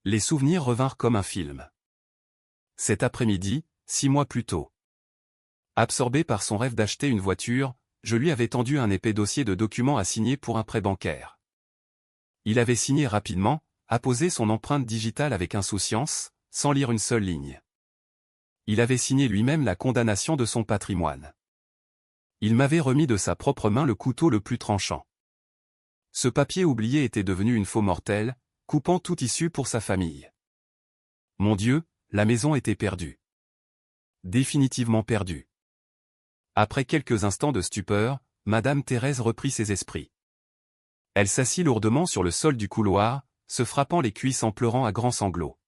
Les souvenirs revinrent comme un film. Cet après-midi, 6 mois plus tôt. Absorbé par son rêve d'acheter une voiture, je lui avais tendu un épais dossier de documents à signer pour un prêt bancaire. Il avait signé rapidement, apposé son empreinte digitale avec insouciance, sans lire une seule ligne. Il avait signé lui-même la condamnation de son patrimoine. Il m'avait remis de sa propre main le couteau le plus tranchant. Ce papier oublié était devenu une faux mortelle, coupant toute issue pour sa famille. Mon Dieu, la maison était perdue. Définitivement perdue. Après quelques instants de stupeur, Madame Thérèse reprit ses esprits. Elle s'assit lourdement sur le sol du couloir, se frappant les cuisses en pleurant à grands sanglots.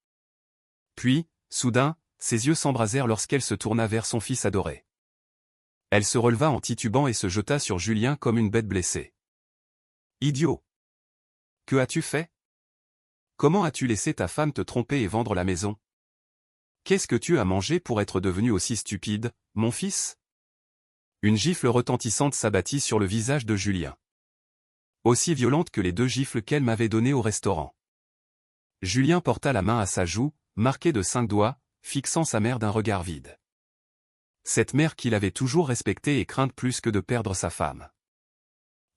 Puis, soudain, ses yeux s'embrasèrent lorsqu'elle se tourna vers son fils adoré. Elle se releva en titubant et se jeta sur Julien comme une bête blessée. Idiot! Que as-tu fait? Comment as-tu laissé ta femme te tromper et vendre la maison? Qu'est-ce que tu as mangé pour être devenu aussi stupide, mon fils? Une gifle retentissante s'abattit sur le visage de Julien. Aussi violente que les 2 gifles qu'elle m'avait données au restaurant. Julien porta la main à sa joue, marquée de 5 doigts, fixant sa mère d'un regard vide. Cette mère qu'il avait toujours respectée et crainte plus que de perdre sa femme.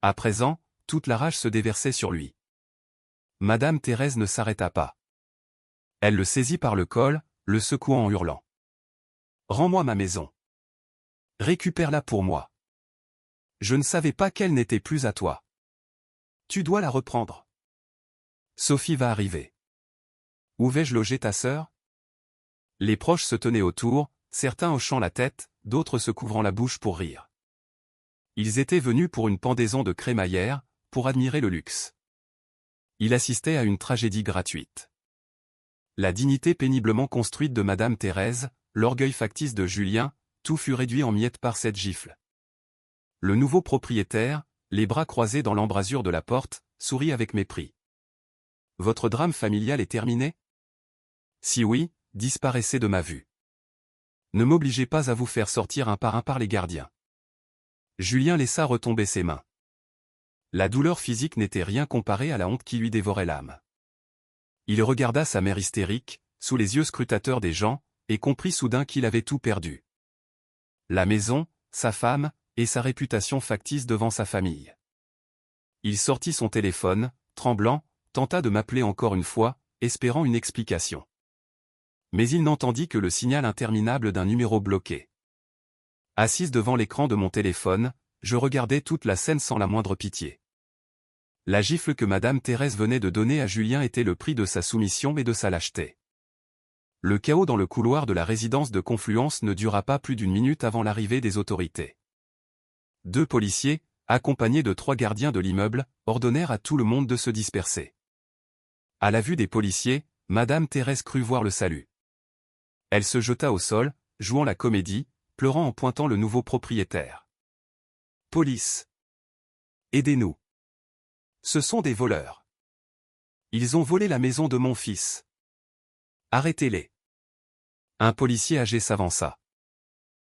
À présent, toute la rage se déversait sur lui. Madame Thérèse ne s'arrêta pas. Elle le saisit par le col, le secouant en hurlant. « Rends-moi ma maison. Récupère-la pour moi. Je ne savais pas qu'elle n'était plus à toi. Tu dois la reprendre. Sophie va arriver. Où vais-je loger ta sœur? » Les proches se tenaient autour, certains hochant la tête, d'autres se couvrant la bouche pour rire. Ils étaient venus pour une pendaison de crémaillère, pour admirer le luxe. Il assistait à une tragédie gratuite. La dignité péniblement construite de Madame Thérèse, l'orgueil factice de Julien, tout fut réduit en miettes par cette gifle. Le nouveau propriétaire, les bras croisés dans l'embrasure de la porte, sourit avec mépris. « Votre drame familial est terminé? Si oui, disparaissez de ma vue. Ne m'obligez pas à vous faire sortir un par les gardiens. » Julien laissa retomber ses mains. La douleur physique n'était rien comparée à la honte qui lui dévorait l'âme. Il regarda sa mère hystérique, sous les yeux scrutateurs des gens, et comprit soudain qu'il avait tout perdu. La maison, sa femme, et sa réputation factice devant sa famille. Il sortit son téléphone, tremblant, tenta de m'appeler encore une fois, espérant une explication. Mais il n'entendit que le signal interminable d'un numéro bloqué. Assise devant l'écran de mon téléphone, je regardais toute la scène sans la moindre pitié. La gifle que Madame Thérèse venait de donner à Julien était le prix de sa soumission et de sa lâcheté. Le chaos dans le couloir de la résidence de Confluence ne dura pas plus d'1 minute avant l'arrivée des autorités. 2 policiers, accompagnés de 3 gardiens de l'immeuble, ordonnèrent à tout le monde de se disperser. À la vue des policiers, Madame Thérèse crut voir le salut. Elle se jeta au sol, jouant la comédie, pleurant en pointant le nouveau propriétaire. « Police! Aidez-nous! Ce sont des voleurs. Ils ont volé la maison de mon fils. Arrêtez-les. » Un policier âgé s'avança.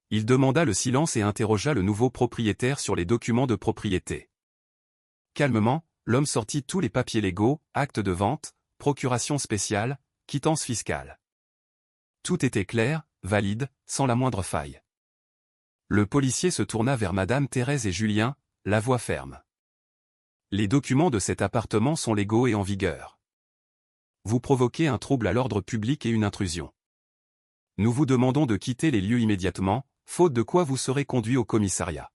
Il demanda le silence et interrogea le nouveau propriétaire sur les documents de propriété. Calmement, l'homme sortit tous les papiers légaux, actes de vente, procuration spéciale, quittance fiscale. Tout était clair, valide, sans la moindre faille. Le policier se tourna vers Madame Thérèse et Julien, la voix ferme. « Les documents de cet appartement sont légaux et en vigueur. Vous provoquez un trouble à l'ordre public et une intrusion. Nous vous demandons de quitter les lieux immédiatement, faute de quoi vous serez conduit au commissariat. »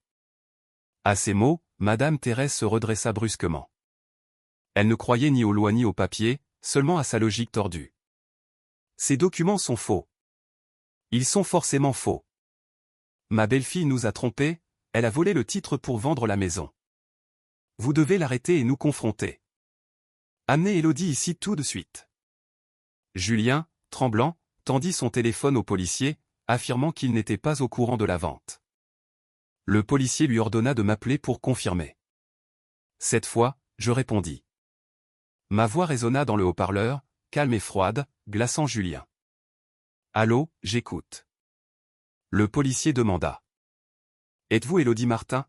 À ces mots, Madame Thérèse se redressa brusquement. Elle ne croyait ni aux lois ni aux papiers, seulement à sa logique tordue. « Ces documents sont faux. Ils sont forcément faux. Ma belle-fille nous a trompés, elle a volé le titre pour vendre la maison. Vous devez l'arrêter et nous confronter. Amenez Élodie ici tout de suite. » Julien, tremblant, tendit son téléphone au policier, affirmant qu'il n'était pas au courant de la vente. Le policier lui ordonna de m'appeler pour confirmer. Cette fois, je répondis. Ma voix résonna dans le haut-parleur, calme et froide, glaçant Julien. « Allô, j'écoute. » Le policier demanda. « Êtes-vous Élodie Martin?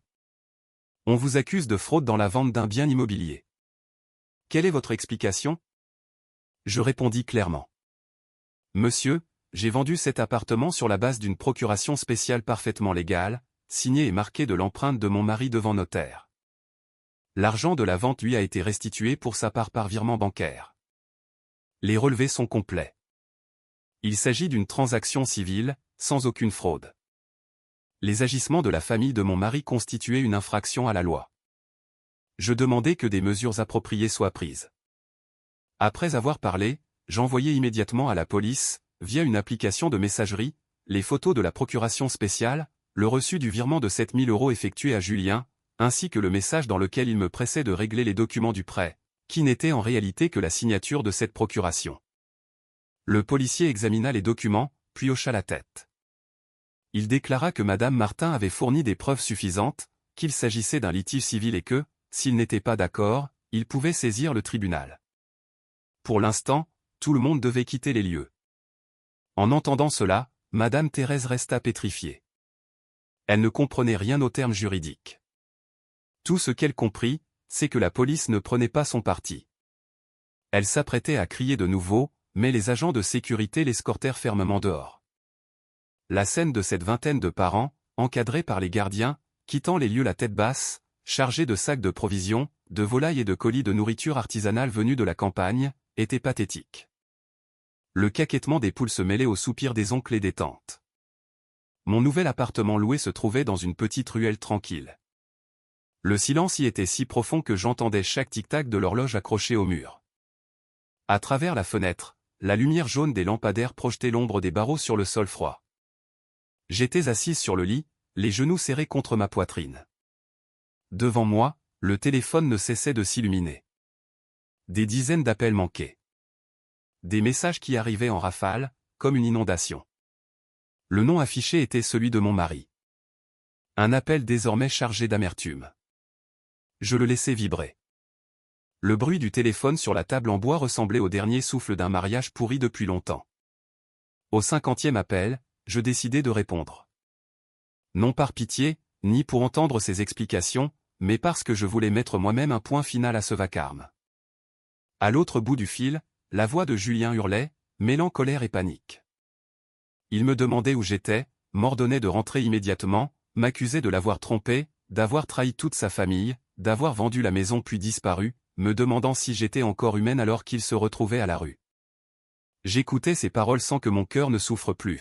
On vous accuse de fraude dans la vente d'un bien immobilier. Quelle est votre explication? » Je répondis clairement. « Monsieur, j'ai vendu cet appartement sur la base d'une procuration spéciale parfaitement légale, signée et marquée de l'empreinte de mon mari devant notaire. L'argent de la vente lui a été restitué pour sa part par virement bancaire. Les relevés sont complets. Il s'agit d'une transaction civile, sans aucune fraude. Les agissements de la famille de mon mari constituaient une infraction à la loi. Je demandais que des mesures appropriées soient prises. Après avoir parlé, j'envoyai immédiatement à la police, via une application de messagerie, les photos de la procuration spéciale, le reçu du virement de 7 000 € effectué à Julien, ainsi que le message dans lequel il me pressait de régler les documents du prêt, qui n'était en réalité que la signature de cette procuration. Le policier examina les documents, puis hocha la tête. Il déclara que Madame Martin avait fourni des preuves suffisantes, qu'il s'agissait d'un litige civil et que, s'il n'était pas d'accord, il pouvait saisir le tribunal. Pour l'instant, tout le monde devait quitter les lieux. En entendant cela, Madame Thérèse resta pétrifiée. Elle ne comprenait rien aux termes juridiques. Tout ce qu'elle comprit, c'est que la police ne prenait pas son parti. Elle s'apprêtait à crier de nouveau, mais les agents de sécurité l'escortèrent fermement dehors. La scène de cette vingtaine de parents, encadrés par les gardiens, quittant les lieux la tête basse, chargés de sacs de provisions, de volailles et de colis de nourriture artisanale venus de la campagne, était pathétique. Le caquettement des poules se mêlait aux soupirs des oncles et des tantes. Mon nouvel appartement loué se trouvait dans une petite ruelle tranquille. Le silence y était si profond que j'entendais chaque tic-tac de l'horloge accrochée au mur. À travers la fenêtre, la lumière jaune des lampadaires projetait l'ombre des barreaux sur le sol froid. J'étais assise sur le lit, les genoux serrés contre ma poitrine. Devant moi, le téléphone ne cessait de s'illuminer. Des dizaines d'appels manquaient. Des messages qui arrivaient en rafale, comme une inondation. Le nom affiché était celui de mon mari. Un appel désormais chargé d'amertume. Je le laissais vibrer. Le bruit du téléphone sur la table en bois ressemblait au dernier souffle d'un mariage pourri depuis longtemps. Au 50e appel, je décidai de répondre. Non par pitié, ni pour entendre ses explications, mais parce que je voulais mettre moi-même un point final à ce vacarme. À l'autre bout du fil, la voix de Julien hurlait, mêlant colère et panique. Il me demandait où j'étais, m'ordonnait de rentrer immédiatement, m'accusait de l'avoir trompé, d'avoir trahi toute sa famille, d'avoir vendu la maison puis disparu, me demandant si j'étais encore humaine alors qu'il se retrouvait à la rue. J'écoutais ces paroles sans que mon cœur ne souffre plus.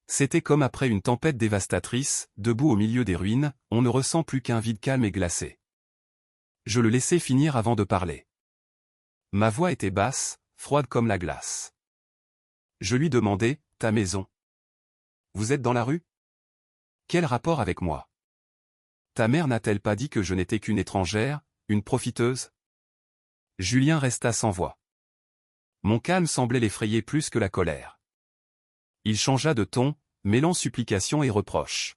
C'était comme après une tempête dévastatrice, debout au milieu des ruines, on ne ressent plus qu'un vide calme et glacé. Je le laissai finir avant de parler. Ma voix était basse, froide comme la glace. Je lui demandai, « Ta maison? Vous êtes dans la rue? Quel rapport avec moi? Ta mère n'a-t-elle pas dit que je n'étais qu'une étrangère, une profiteuse ?» Julien resta sans voix. Mon calme semblait l'effrayer plus que la colère. Il changea de ton, mêlant supplication et reproche.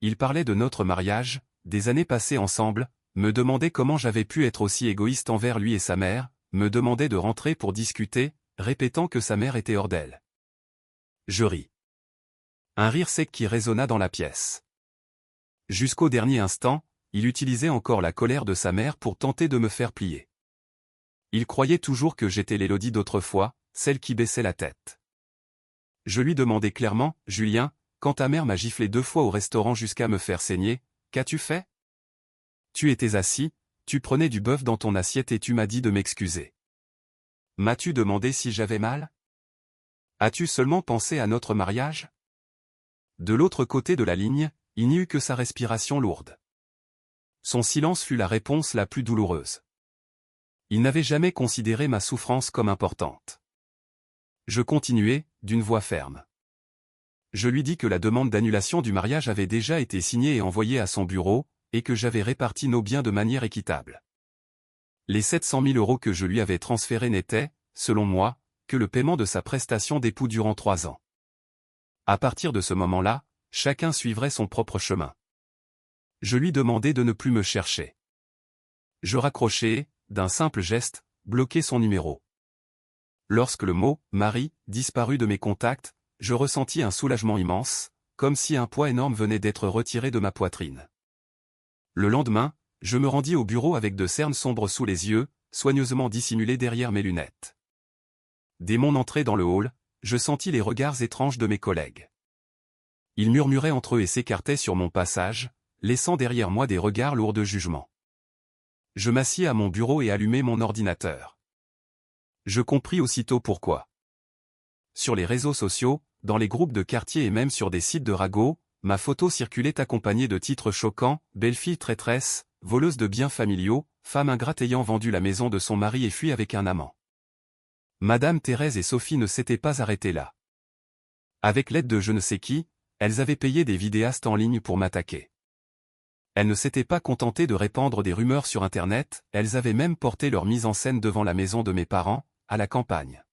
Il parlait de notre mariage, des années passées ensemble, me demandait comment j'avais pu être aussi égoïste envers lui et sa mère, me demandait de rentrer pour discuter, répétant que sa mère était hors d'elle. Je ris. Un rire sec qui résonna dans la pièce. Jusqu'au dernier instant, il utilisait encore la colère de sa mère pour tenter de me faire plier. Il croyait toujours que j'étais l'Élodie d'autrefois, celle qui baissait la tête. Je lui demandai clairement, « Julien, quand ta mère m'a giflé 2 fois au restaurant jusqu'à me faire saigner, qu'as-tu fait? Tu étais assis, tu prenais du bœuf dans ton assiette et tu m'as dit de m'excuser. M'as-tu demandé si j'avais mal? As-tu seulement pensé à notre mariage ?» De l'autre côté de la ligne, il n'y eut que sa respiration lourde. Son silence fut la réponse la plus douloureuse. Il n'avait jamais considéré ma souffrance comme importante. Je continuai, d'une voix ferme. Je lui dis que la demande d'annulation du mariage avait déjà été signée et envoyée à son bureau, et que j'avais réparti nos biens de manière équitable. Les 700 000 € que je lui avais transférés n'étaient, selon moi, que le paiement de sa prestation d'époux durant 3 ans. À partir de ce moment-là, chacun suivrait son propre chemin. Je lui demandai de ne plus me chercher. Je raccrochai et, d'un simple geste, bloquai son numéro. Lorsque le mot « mari » disparut de mes contacts, je ressentis un soulagement immense, comme si un poids énorme venait d'être retiré de ma poitrine. Le lendemain, je me rendis au bureau avec 2 cernes sombres sous les yeux, soigneusement dissimulées derrière mes lunettes. Dès mon entrée dans le hall, je sentis les regards étranges de mes collègues. Ils murmuraient entre eux et s'écartaient sur mon passage, laissant derrière moi des regards lourds de jugement. Je m'assis à mon bureau et allumai mon ordinateur. Je compris aussitôt pourquoi. Sur les réseaux sociaux, dans les groupes de quartier et même sur des sites de ragots, ma photo circulait accompagnée de titres choquants, « Belle-fille traîtresse, voleuse de biens familiaux, femme ingrate ayant vendu la maison de son mari et fui avec un amant ». Madame Thérèse et Sophie ne s'étaient pas arrêtées là. Avec l'aide de je ne sais qui, elles avaient payé des vidéastes en ligne pour m'attaquer. Elles ne s'étaient pas contentées de répandre des rumeurs sur Internet, elles avaient même porté leur mise en scène devant la maison de mes parents, à la campagne.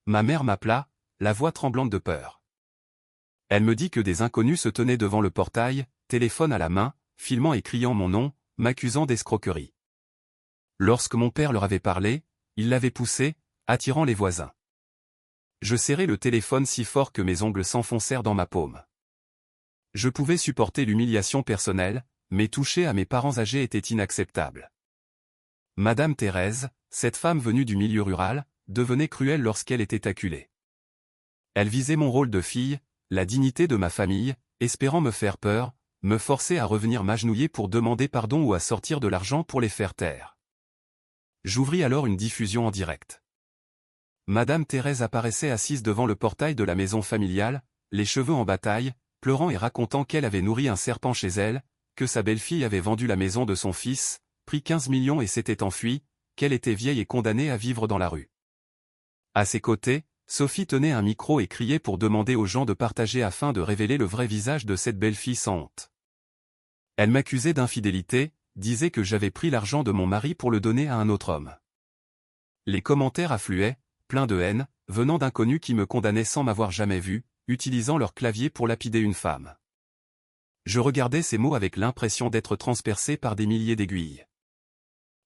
Ma mère m'appela, la voix tremblante de peur. Elle me dit que des inconnus se tenaient devant le portail, téléphone à la main, filmant et criant mon nom, m'accusant d'escroquerie. Lorsque mon père leur avait parlé, il l'avait poussé, attirant les voisins. Je serrai le téléphone si fort que mes ongles s'enfoncèrent dans ma paume. Je pouvais supporter l'humiliation personnelle, mais toucher à mes parents âgés était inacceptable. Madame Thérèse, cette femme venue du milieu rural, devenait cruelle lorsqu'elle était acculée. Elle visait mon rôle de fille, la dignité de ma famille, espérant me faire peur, me forcer à revenir m'agenouiller pour demander pardon ou à sortir de l'argent pour les faire taire. J'ouvris alors une diffusion en direct. Madame Thérèse apparaissait assise devant le portail de la maison familiale, les cheveux en bataille, pleurant et racontant qu'elle avait nourri un serpent chez elle, que sa belle-fille avait vendu la maison de son fils, pris 15 millions et s'était enfuie, qu'elle était vieille et condamnée à vivre dans la rue. À ses côtés, Sophie tenait un micro et criait pour demander aux gens de partager afin de révéler le vrai visage de cette belle-fille sans honte. Elle m'accusait d'infidélité, disait que j'avais pris l'argent de mon mari pour le donner à un autre homme. Les commentaires affluaient, pleins de haine, venant d'inconnus qui me condamnaient sans m'avoir jamais vu, utilisant leur clavier pour lapider une femme. Je regardais ces mots avec l'impression d'être transpercé par des milliers d'aiguilles.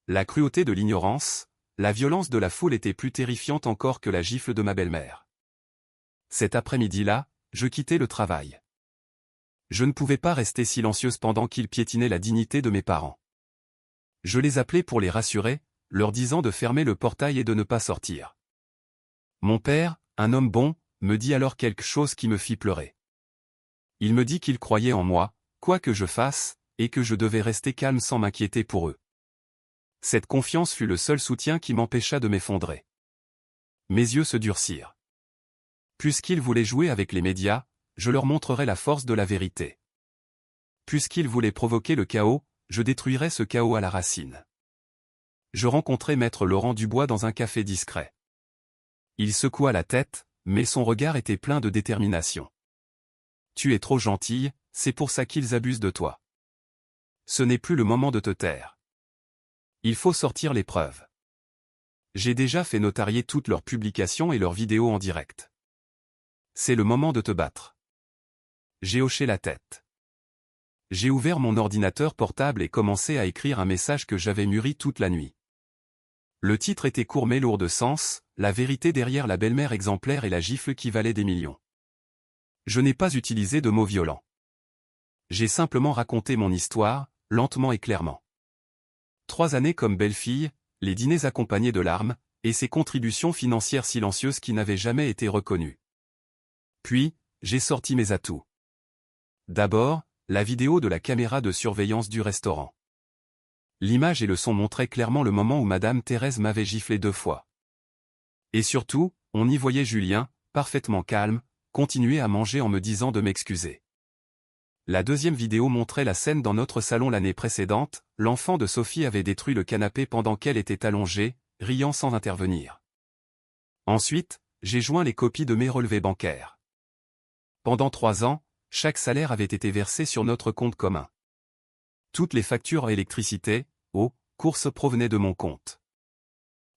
La cruauté de l'ignorance, la violence de la foule était plus terrifiante encore que la gifle de ma belle-mère. Cet après-midi-là, je quittais le travail. Je ne pouvais pas rester silencieuse pendant qu'ils piétinaient la dignité de mes parents. Je les appelais pour les rassurer, leur disant de fermer le portail et de ne pas sortir. Mon père, un homme bon, me dit alors quelque chose qui me fit pleurer. Il me dit qu'il croyait en moi, quoi que je fasse, et que je devais rester calme sans m'inquiéter pour eux. Cette confiance fut le seul soutien qui m'empêcha de m'effondrer. Mes yeux se durcirent. Puisqu'ils voulaient jouer avec les médias, je leur montrerai la force de la vérité. Puisqu'ils voulaient provoquer le chaos, je détruirai ce chaos à la racine. Je rencontrai maître Laurent Dubois dans un café discret. Il secoua la tête, mais son regard était plein de détermination. « Tu es trop gentille, c'est pour ça qu'ils abusent de toi. Ce n'est plus le moment de te taire. Il faut sortir les preuves. J'ai déjà fait notarier toutes leurs publications et leurs vidéos en direct. C'est le moment de te battre. » J'ai hoché la tête. J'ai ouvert mon ordinateur portable et commencé à écrire un message que j'avais mûri toute la nuit. Le titre était court mais lourd de sens, la vérité derrière la belle-mère exemplaire et la gifle qui valait des millions. Je n'ai pas utilisé de mots violents. J'ai simplement raconté mon histoire, lentement et clairement. 3 années comme belle-fille, les dîners accompagnés de larmes, et ces contributions financières silencieuses qui n'avaient jamais été reconnues. Puis, j'ai sorti mes atouts. D'abord, la vidéo de la caméra de surveillance du restaurant. L'image et le son montraient clairement le moment où Madame Thérèse m'avait giflé 2 fois. Et surtout, on y voyait Julien, parfaitement calme, continuer à manger en me disant de m'excuser. La deuxième vidéo montrait la scène dans notre salon l'année précédente, l'enfant de Sophie avait détruit le canapé pendant qu'elle était allongée, riant sans intervenir. Ensuite, j'ai joint les copies de mes relevés bancaires. Pendant 3 ans, chaque salaire avait été versé sur notre compte commun. Toutes les factures à électricité, eau, courses provenaient de mon compte.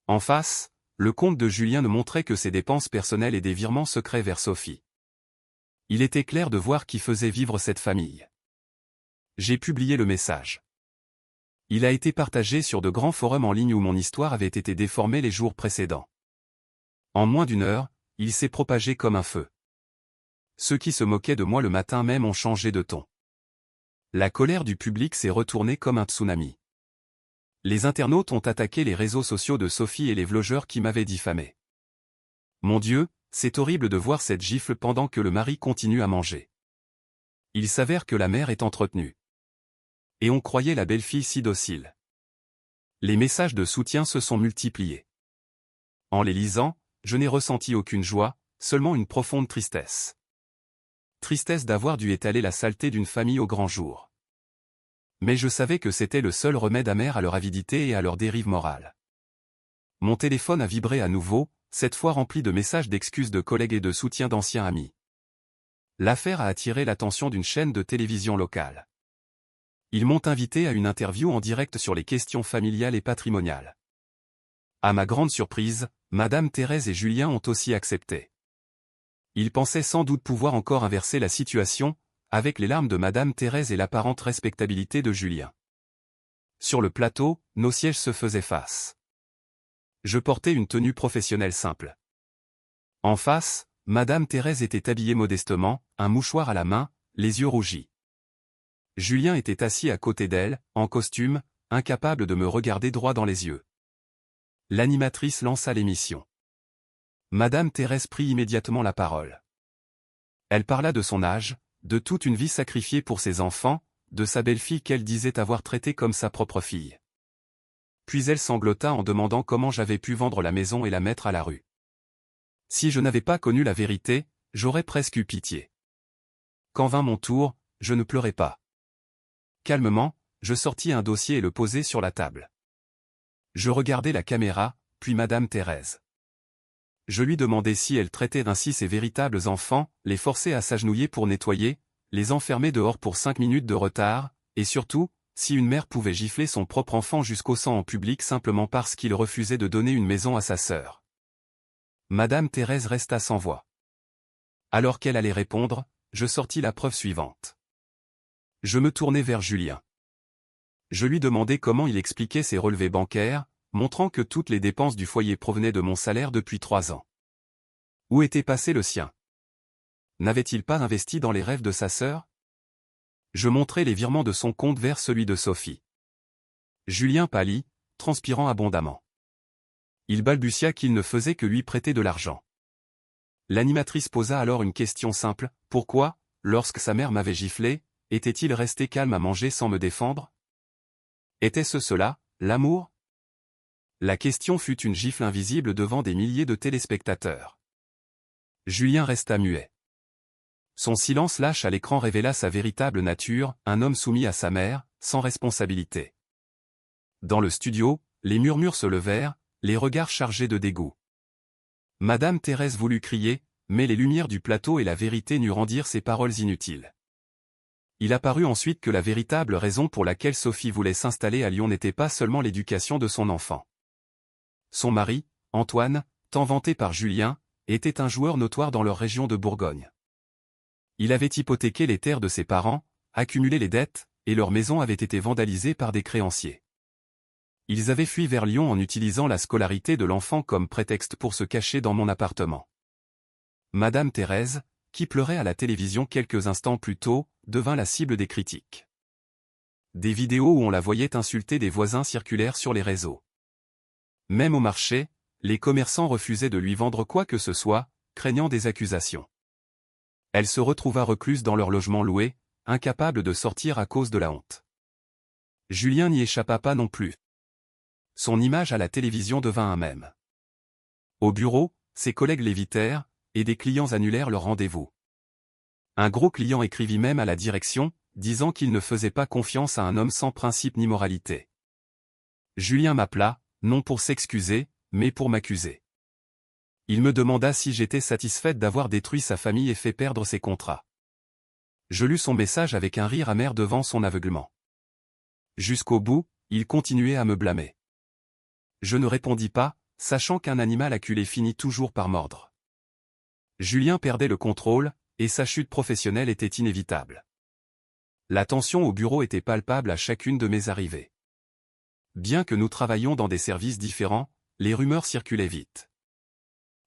En face, le compte de Julien ne montrait que ses dépenses personnelles et des virements secrets vers Sophie. Il était clair de voir qui faisait vivre cette famille. J'ai publié le message. Il a été partagé sur de grands forums en ligne où mon histoire avait été déformée les jours précédents. En moins d'1 heure, il s'est propagé comme un feu. Ceux qui se moquaient de moi le matin même ont changé de ton. La colère du public s'est retournée comme un tsunami. Les internautes ont attaqué les réseaux sociaux de Sophie et les vlogueurs qui m'avaient diffamé. Mon Dieu, c'est horrible de voir cette gifle pendant que le mari continue à manger. Il s'avère que la mère est entretenue. Et on croyait la belle-fille si docile. Les messages de soutien se sont multipliés. En les lisant, je n'ai ressenti aucune joie, seulement une profonde tristesse. Tristesse d'avoir dû étaler la saleté d'une famille au grand jour. Mais je savais que c'était le seul remède amer à leur avidité et à leur dérive morale. Mon téléphone a vibré à nouveau, cette fois rempli de messages d'excuses de collègues et de soutien d'anciens amis. L'affaire a attiré l'attention d'une chaîne de télévision locale. Ils m'ont invité à une interview en direct sur les questions familiales et patrimoniales. À ma grande surprise, Madame Thérèse et Julien ont aussi accepté. Ils pensaient sans doute pouvoir encore inverser la situation, avec les larmes de Madame Thérèse et l'apparente respectabilité de Julien. Sur le plateau, nos sièges se faisaient face. Je portais une tenue professionnelle simple. En face, Madame Thérèse était habillée modestement, un mouchoir à la main, les yeux rougis. Julien était assis à côté d'elle, en costume, incapable de me regarder droit dans les yeux. L'animatrice lança l'émission. Madame Thérèse prit immédiatement la parole. Elle parla de son âge, de toute une vie sacrifiée pour ses enfants, de sa belle-fille qu'elle disait avoir traitée comme sa propre fille. Puis elle sanglota en demandant comment j'avais pu vendre la maison et la mettre à la rue. Si je n'avais pas connu la vérité, j'aurais presque eu pitié. Quand vint mon tour, je ne pleurais pas. Calmement, je sortis un dossier et le posai sur la table. Je regardai la caméra, puis Madame Thérèse. Je lui demandai si elle traitait ainsi ses véritables enfants, les forçait à s'agenouiller pour nettoyer, les enfermer dehors pour 5 minutes de retard, et surtout, si une mère pouvait gifler son propre enfant jusqu'au sang en public simplement parce qu'il refusait de donner une maison à sa sœur. Madame Thérèse resta sans voix. Alors qu'elle allait répondre, je sortis la preuve suivante. Je me tournai vers Julien. Je lui demandai comment il expliquait ses relevés bancaires, montrant que toutes les dépenses du foyer provenaient de mon salaire depuis 3 ans. Où était passé le sien? N'avait-il pas investi dans les rêves de sa sœur? Je montrai les virements de son compte vers celui de Sophie. Julien pâlit, transpirant abondamment. Il balbutia qu'il ne faisait que lui prêter de l'argent. L'animatrice posa alors une question simple, pourquoi, lorsque sa mère m'avait giflé, était-il resté calme à manger sans me défendre? Était-ce cela, l'amour? La question fut une gifle invisible devant des milliers de téléspectateurs. Julien resta muet. Son silence lâche à l'écran révéla sa véritable nature, un homme soumis à sa mère, sans responsabilité. Dans le studio, les murmures se levèrent, les regards chargés de dégoût. Madame Thérèse voulut crier, mais les lumières du plateau et la vérité lui rendirent ses paroles inutiles. Il apparut ensuite que la véritable raison pour laquelle Sophie voulait s'installer à Lyon n'était pas seulement l'éducation de son enfant. Son mari, Antoine, tant vanté par Julien, était un joueur notoire dans leur région de Bourgogne. Il avait hypothéqué les terres de ses parents, accumulé les dettes, et leur maison avait été vandalisée par des créanciers. Ils avaient fui vers Lyon en utilisant la scolarité de l'enfant comme prétexte pour se cacher dans mon appartement. Madame Thérèse, qui pleurait à la télévision quelques instants plus tôt, devint la cible des critiques. Des vidéos où on la voyait insulter des voisins circulèrent sur les réseaux. Même au marché, les commerçants refusaient de lui vendre quoi que ce soit, craignant des accusations. Elle se retrouva recluse dans leur logement loué, incapable de sortir à cause de la honte. Julien n'y échappa pas non plus. Son image à la télévision devint un mème. Au bureau, ses collègues l'évitèrent, et des clients annulèrent leur rendez-vous. Un gros client écrivit même à la direction, disant qu'il ne faisait pas confiance à un homme sans principe ni moralité. Julien m'appela, non pour s'excuser, mais pour m'accuser. Il me demanda si j'étais satisfaite d'avoir détruit sa famille et fait perdre ses contrats. Je lus son message avec un rire amer devant son aveuglement. Jusqu'au bout, il continuait à me blâmer. Je ne répondis pas, sachant qu'un animal acculé finit toujours par mordre. Julien perdait le contrôle, et sa chute professionnelle était inévitable. La tension au bureau était palpable à chacune de mes arrivées. Bien que nous travaillions dans des services différents, les rumeurs circulaient vite.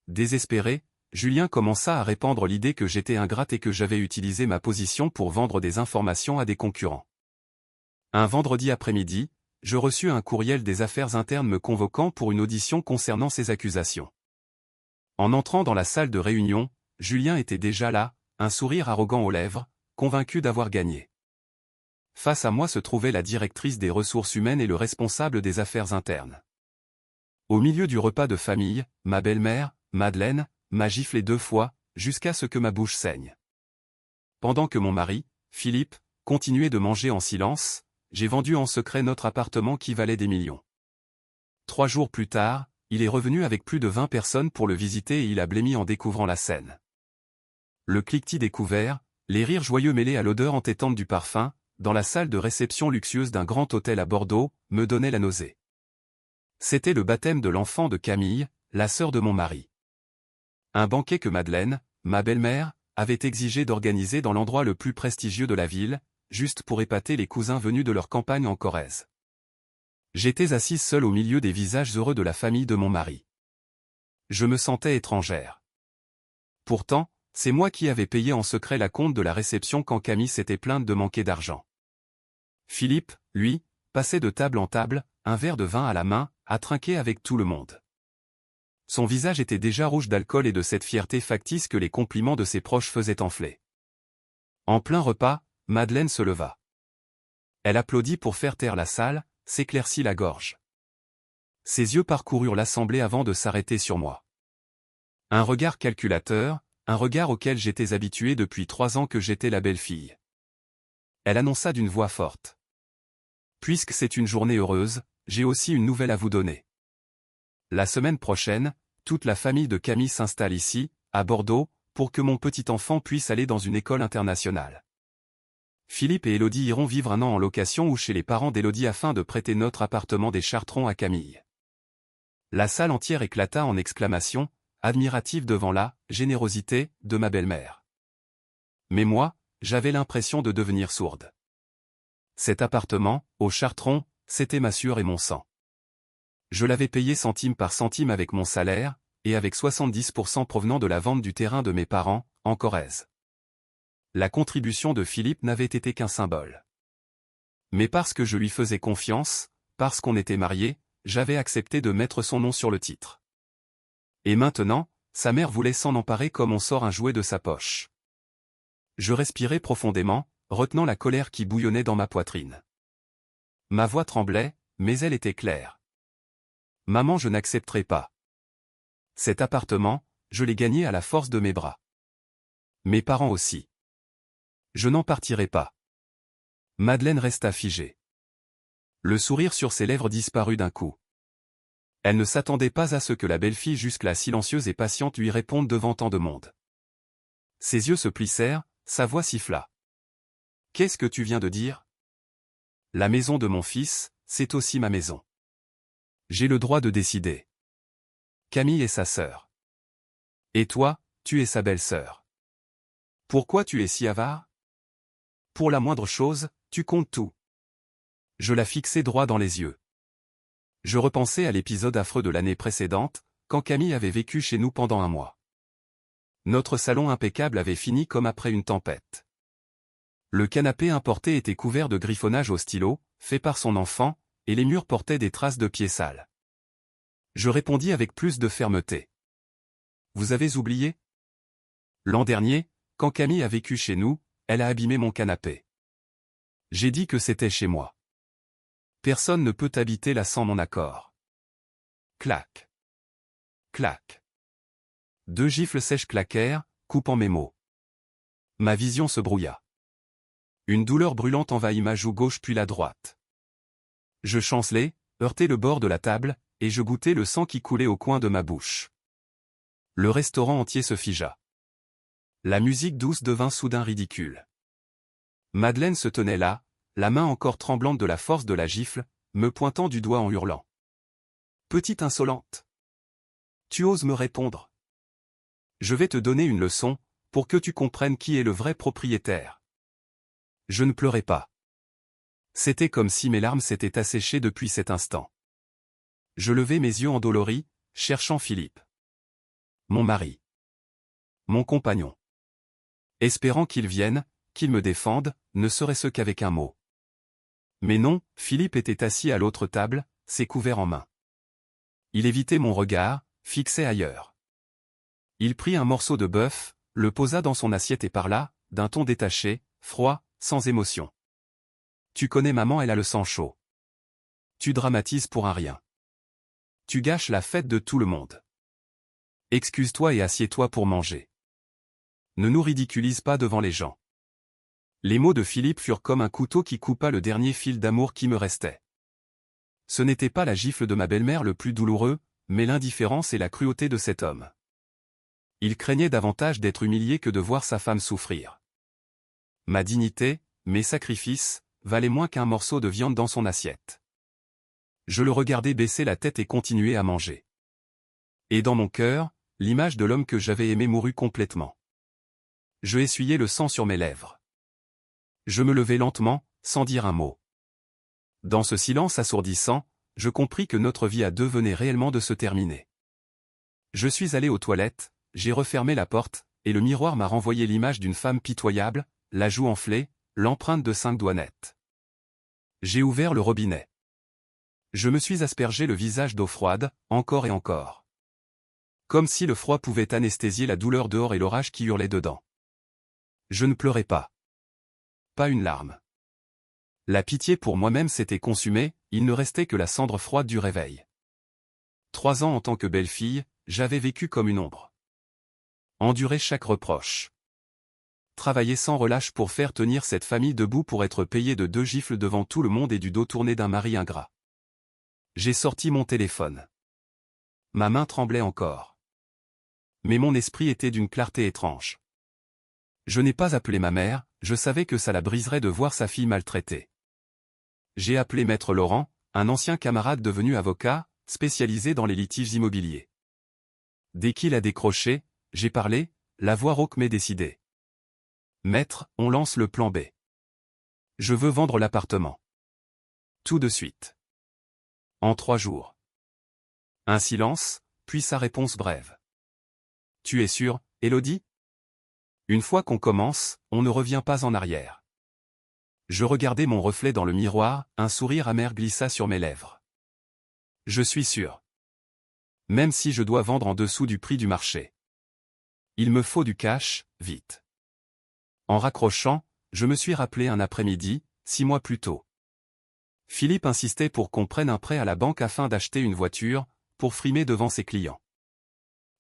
Désespéré, Julien commença à répandre l'idée que j'étais ingrate et que j'avais utilisé ma position pour vendre des informations à des concurrents. Un vendredi après-midi, je reçus un courriel des affaires internes me convoquant pour une audition concernant ces accusations. En entrant dans la salle de réunion, Julien était déjà là, un sourire arrogant aux lèvres, convaincu d'avoir gagné. Face à moi se trouvait la directrice des ressources humaines et le responsable des affaires internes. Au milieu du repas de famille, ma belle-mère, Madeleine, m'a giflé 2 fois, jusqu'à ce que ma bouche saigne. Pendant que mon mari, Philippe, continuait de manger en silence, j'ai vendu en secret notre appartement qui valait des millions. 3 jours plus tard, il est revenu avec plus de 20 personnes pour le visiter et il a blêmi en découvrant la scène. Le cliquetis découvert, les rires joyeux mêlés à l'odeur entêtante du parfum, dans la salle de réception luxueuse d'un grand hôtel à Bordeaux, me donnaient la nausée. C'était le baptême de l'enfant de Camille, la sœur de mon mari. Un banquet que Madeleine, ma belle-mère, avait exigé d'organiser dans l'endroit le plus prestigieux de la ville, juste pour épater les cousins venus de leur campagne en Corrèze. J'étais assise seule au milieu des visages heureux de la famille de mon mari. Je me sentais étrangère. Pourtant, c'est moi qui avais payé en secret la compte de la réception quand Camille s'était plainte de manquer d'argent. Philippe, lui, passait de table en table, un verre de vin à la main, à trinquer avec tout le monde. Son visage était déjà rouge d'alcool et de cette fierté factice que les compliments de ses proches faisaient enfler. En plein repas, Madeleine se leva. Elle applaudit pour faire taire la salle, s'éclaircit la gorge. Ses yeux parcoururent l'assemblée avant de s'arrêter sur moi. Un regard calculateur, un regard auquel j'étais habitué depuis 3 ans que j'étais la belle-fille. Elle annonça d'une voix forte. Puisque c'est une journée heureuse, j'ai aussi une nouvelle à vous donner. La semaine prochaine, toute la famille de Camille s'installe ici, à Bordeaux, pour que mon petit enfant puisse aller dans une école internationale. Philippe et Élodie iront vivre 1 an en location ou chez les parents d'Élodie afin de prêter notre appartement des Chartrons à Camille. La salle entière éclata en exclamations, admirative devant la générosité de ma belle-mère. Mais moi, j'avais l'impression de devenir sourde. Cet appartement, aux Chartrons, c'était ma sueur et mon sang. Je l'avais payé centime par centime avec mon salaire, et avec 70% provenant de la vente du terrain de mes parents, en Corrèze. La contribution de Philippe n'avait été qu'un symbole. Mais parce que je lui faisais confiance, parce qu'on était mariés, j'avais accepté de mettre son nom sur le titre. Et maintenant, sa mère voulait s'en emparer comme on sort un jouet de sa poche. Je respirais profondément, retenant la colère qui bouillonnait dans ma poitrine. Ma voix tremblait, mais elle était claire. Maman, je n'accepterai pas. Cet appartement, je l'ai gagné à la force de mes bras. Mes parents aussi. Je n'en partirai pas. Madeleine resta figée. Le sourire sur ses lèvres disparut d'un coup. Elle ne s'attendait pas à ce que la belle-fille jusque-là silencieuse et patiente lui réponde devant tant de monde. Ses yeux se plissèrent, sa voix siffla. « Qu'est-ce que tu viens de dire ? La maison de mon fils, c'est aussi ma maison. J'ai le droit de décider. Camille est sa sœur. Et toi, tu es sa belle-sœur. Pourquoi tu es si avare ? Pour la moindre chose, tu comptes tout. » Je la fixai droit dans les yeux. Je repensais à l'épisode affreux de l'année précédente, quand Camille avait vécu chez nous pendant 1 mois. Notre salon impeccable avait fini comme après une tempête. Le canapé importé était couvert de griffonnage au stylo, fait par son enfant, et les murs portaient des traces de pieds sales. Je répondis avec plus de fermeté. « Vous avez oublié ? L'an dernier, quand Camille a vécu chez nous, elle a abîmé mon canapé. J'ai dit que c'était chez moi. Personne ne peut habiter là sans mon accord. » Clac. Clac. 2 gifles sèches claquèrent, coupant mes mots. Ma vision se brouilla. Une douleur brûlante envahit ma joue gauche puis la droite. Je chancelai, heurtai le bord de la table, et je goûtai le sang qui coulait au coin de ma bouche. Le restaurant entier se figea. La musique douce devint soudain ridicule. Madeleine se tenait là, la main encore tremblante de la force de la gifle, me pointant du doigt en hurlant. « Petite insolente! Tu oses me répondre? Je vais te donner une leçon, pour que tu comprennes qui est le vrai propriétaire. » Je ne pleurais pas. C'était comme si mes larmes s'étaient asséchées depuis cet instant. Je levai mes yeux endoloris, cherchant Philippe. Mon mari. Mon compagnon. Espérant qu'il vienne, qu'il me défende, ne serait-ce qu'avec un mot. Mais non, Philippe était assis à l'autre table, ses couverts en main. Il évitait mon regard, fixé ailleurs. Il prit un morceau de bœuf, le posa dans son assiette et parla, d'un ton détaché, froid, sans émotion. « Tu connais maman, elle a le sang chaud. Tu dramatises pour un rien. Tu gâches la fête de tout le monde. Excuse-toi et assieds-toi pour manger. Ne nous ridiculise pas devant les gens. » Les mots de Philippe furent comme un couteau qui coupa le dernier fil d'amour qui me restait. Ce n'était pas la gifle de ma belle-mère le plus douloureux, mais l'indifférence et la cruauté de cet homme. Il craignait davantage d'être humilié que de voir sa femme souffrir. Ma dignité, mes sacrifices, valaient moins qu'un morceau de viande dans son assiette. Je le regardais baisser la tête et continuer à manger. Et dans mon cœur, l'image de l'homme que j'avais aimé mourut complètement. Je essuyai le sang sur mes lèvres. Je me levai lentement, sans dire un mot. Dans ce silence assourdissant, je compris que notre vie à deux venait réellement de se terminer. Je suis allé aux toilettes, j'ai refermé la porte, et le miroir m'a renvoyé l'image d'une femme pitoyable, la joue enflée, l'empreinte de 5 doigts nets. J'ai ouvert le robinet. Je me suis aspergé le visage d'eau froide, encore et encore. Comme si le froid pouvait anesthésier la douleur dehors et l'orage qui hurlait dedans. Je ne pleurais pas. Pas une larme. La pitié pour moi-même s'était consumée, il ne restait que la cendre froide du réveil. 3 ans en tant que belle-fille, j'avais vécu comme une ombre. Enduré chaque reproche. Travailler sans relâche pour faire tenir cette famille debout pour être payé de 2 gifles devant tout le monde et du dos tourné d'un mari ingrat. J'ai sorti mon téléphone. Ma main tremblait encore. Mais mon esprit était d'une clarté étrange. Je n'ai pas appelé ma mère, je savais que ça la briserait de voir sa fille maltraitée. J'ai appelé Maître Laurent, un ancien camarade devenu avocat, spécialisé dans les litiges immobiliers. Dès qu'il a décroché, j'ai parlé, la voix rauque m'est décidée. Maître, on lance le plan B. Je veux vendre l'appartement. Tout de suite. En 3 jours. Un silence, puis sa réponse brève. Tu es sûre, Élodie? Une fois qu'on commence, on ne revient pas en arrière. Je regardai mon reflet dans le miroir, un sourire amer glissa sur mes lèvres. Je suis sûr. Même si je dois vendre en dessous du prix du marché. Il me faut du cash, vite. En raccrochant, je me suis rappelé un après-midi, 6 mois plus tôt. Philippe insistait pour qu'on prenne un prêt à la banque afin d'acheter une voiture, pour frimer devant ses clients.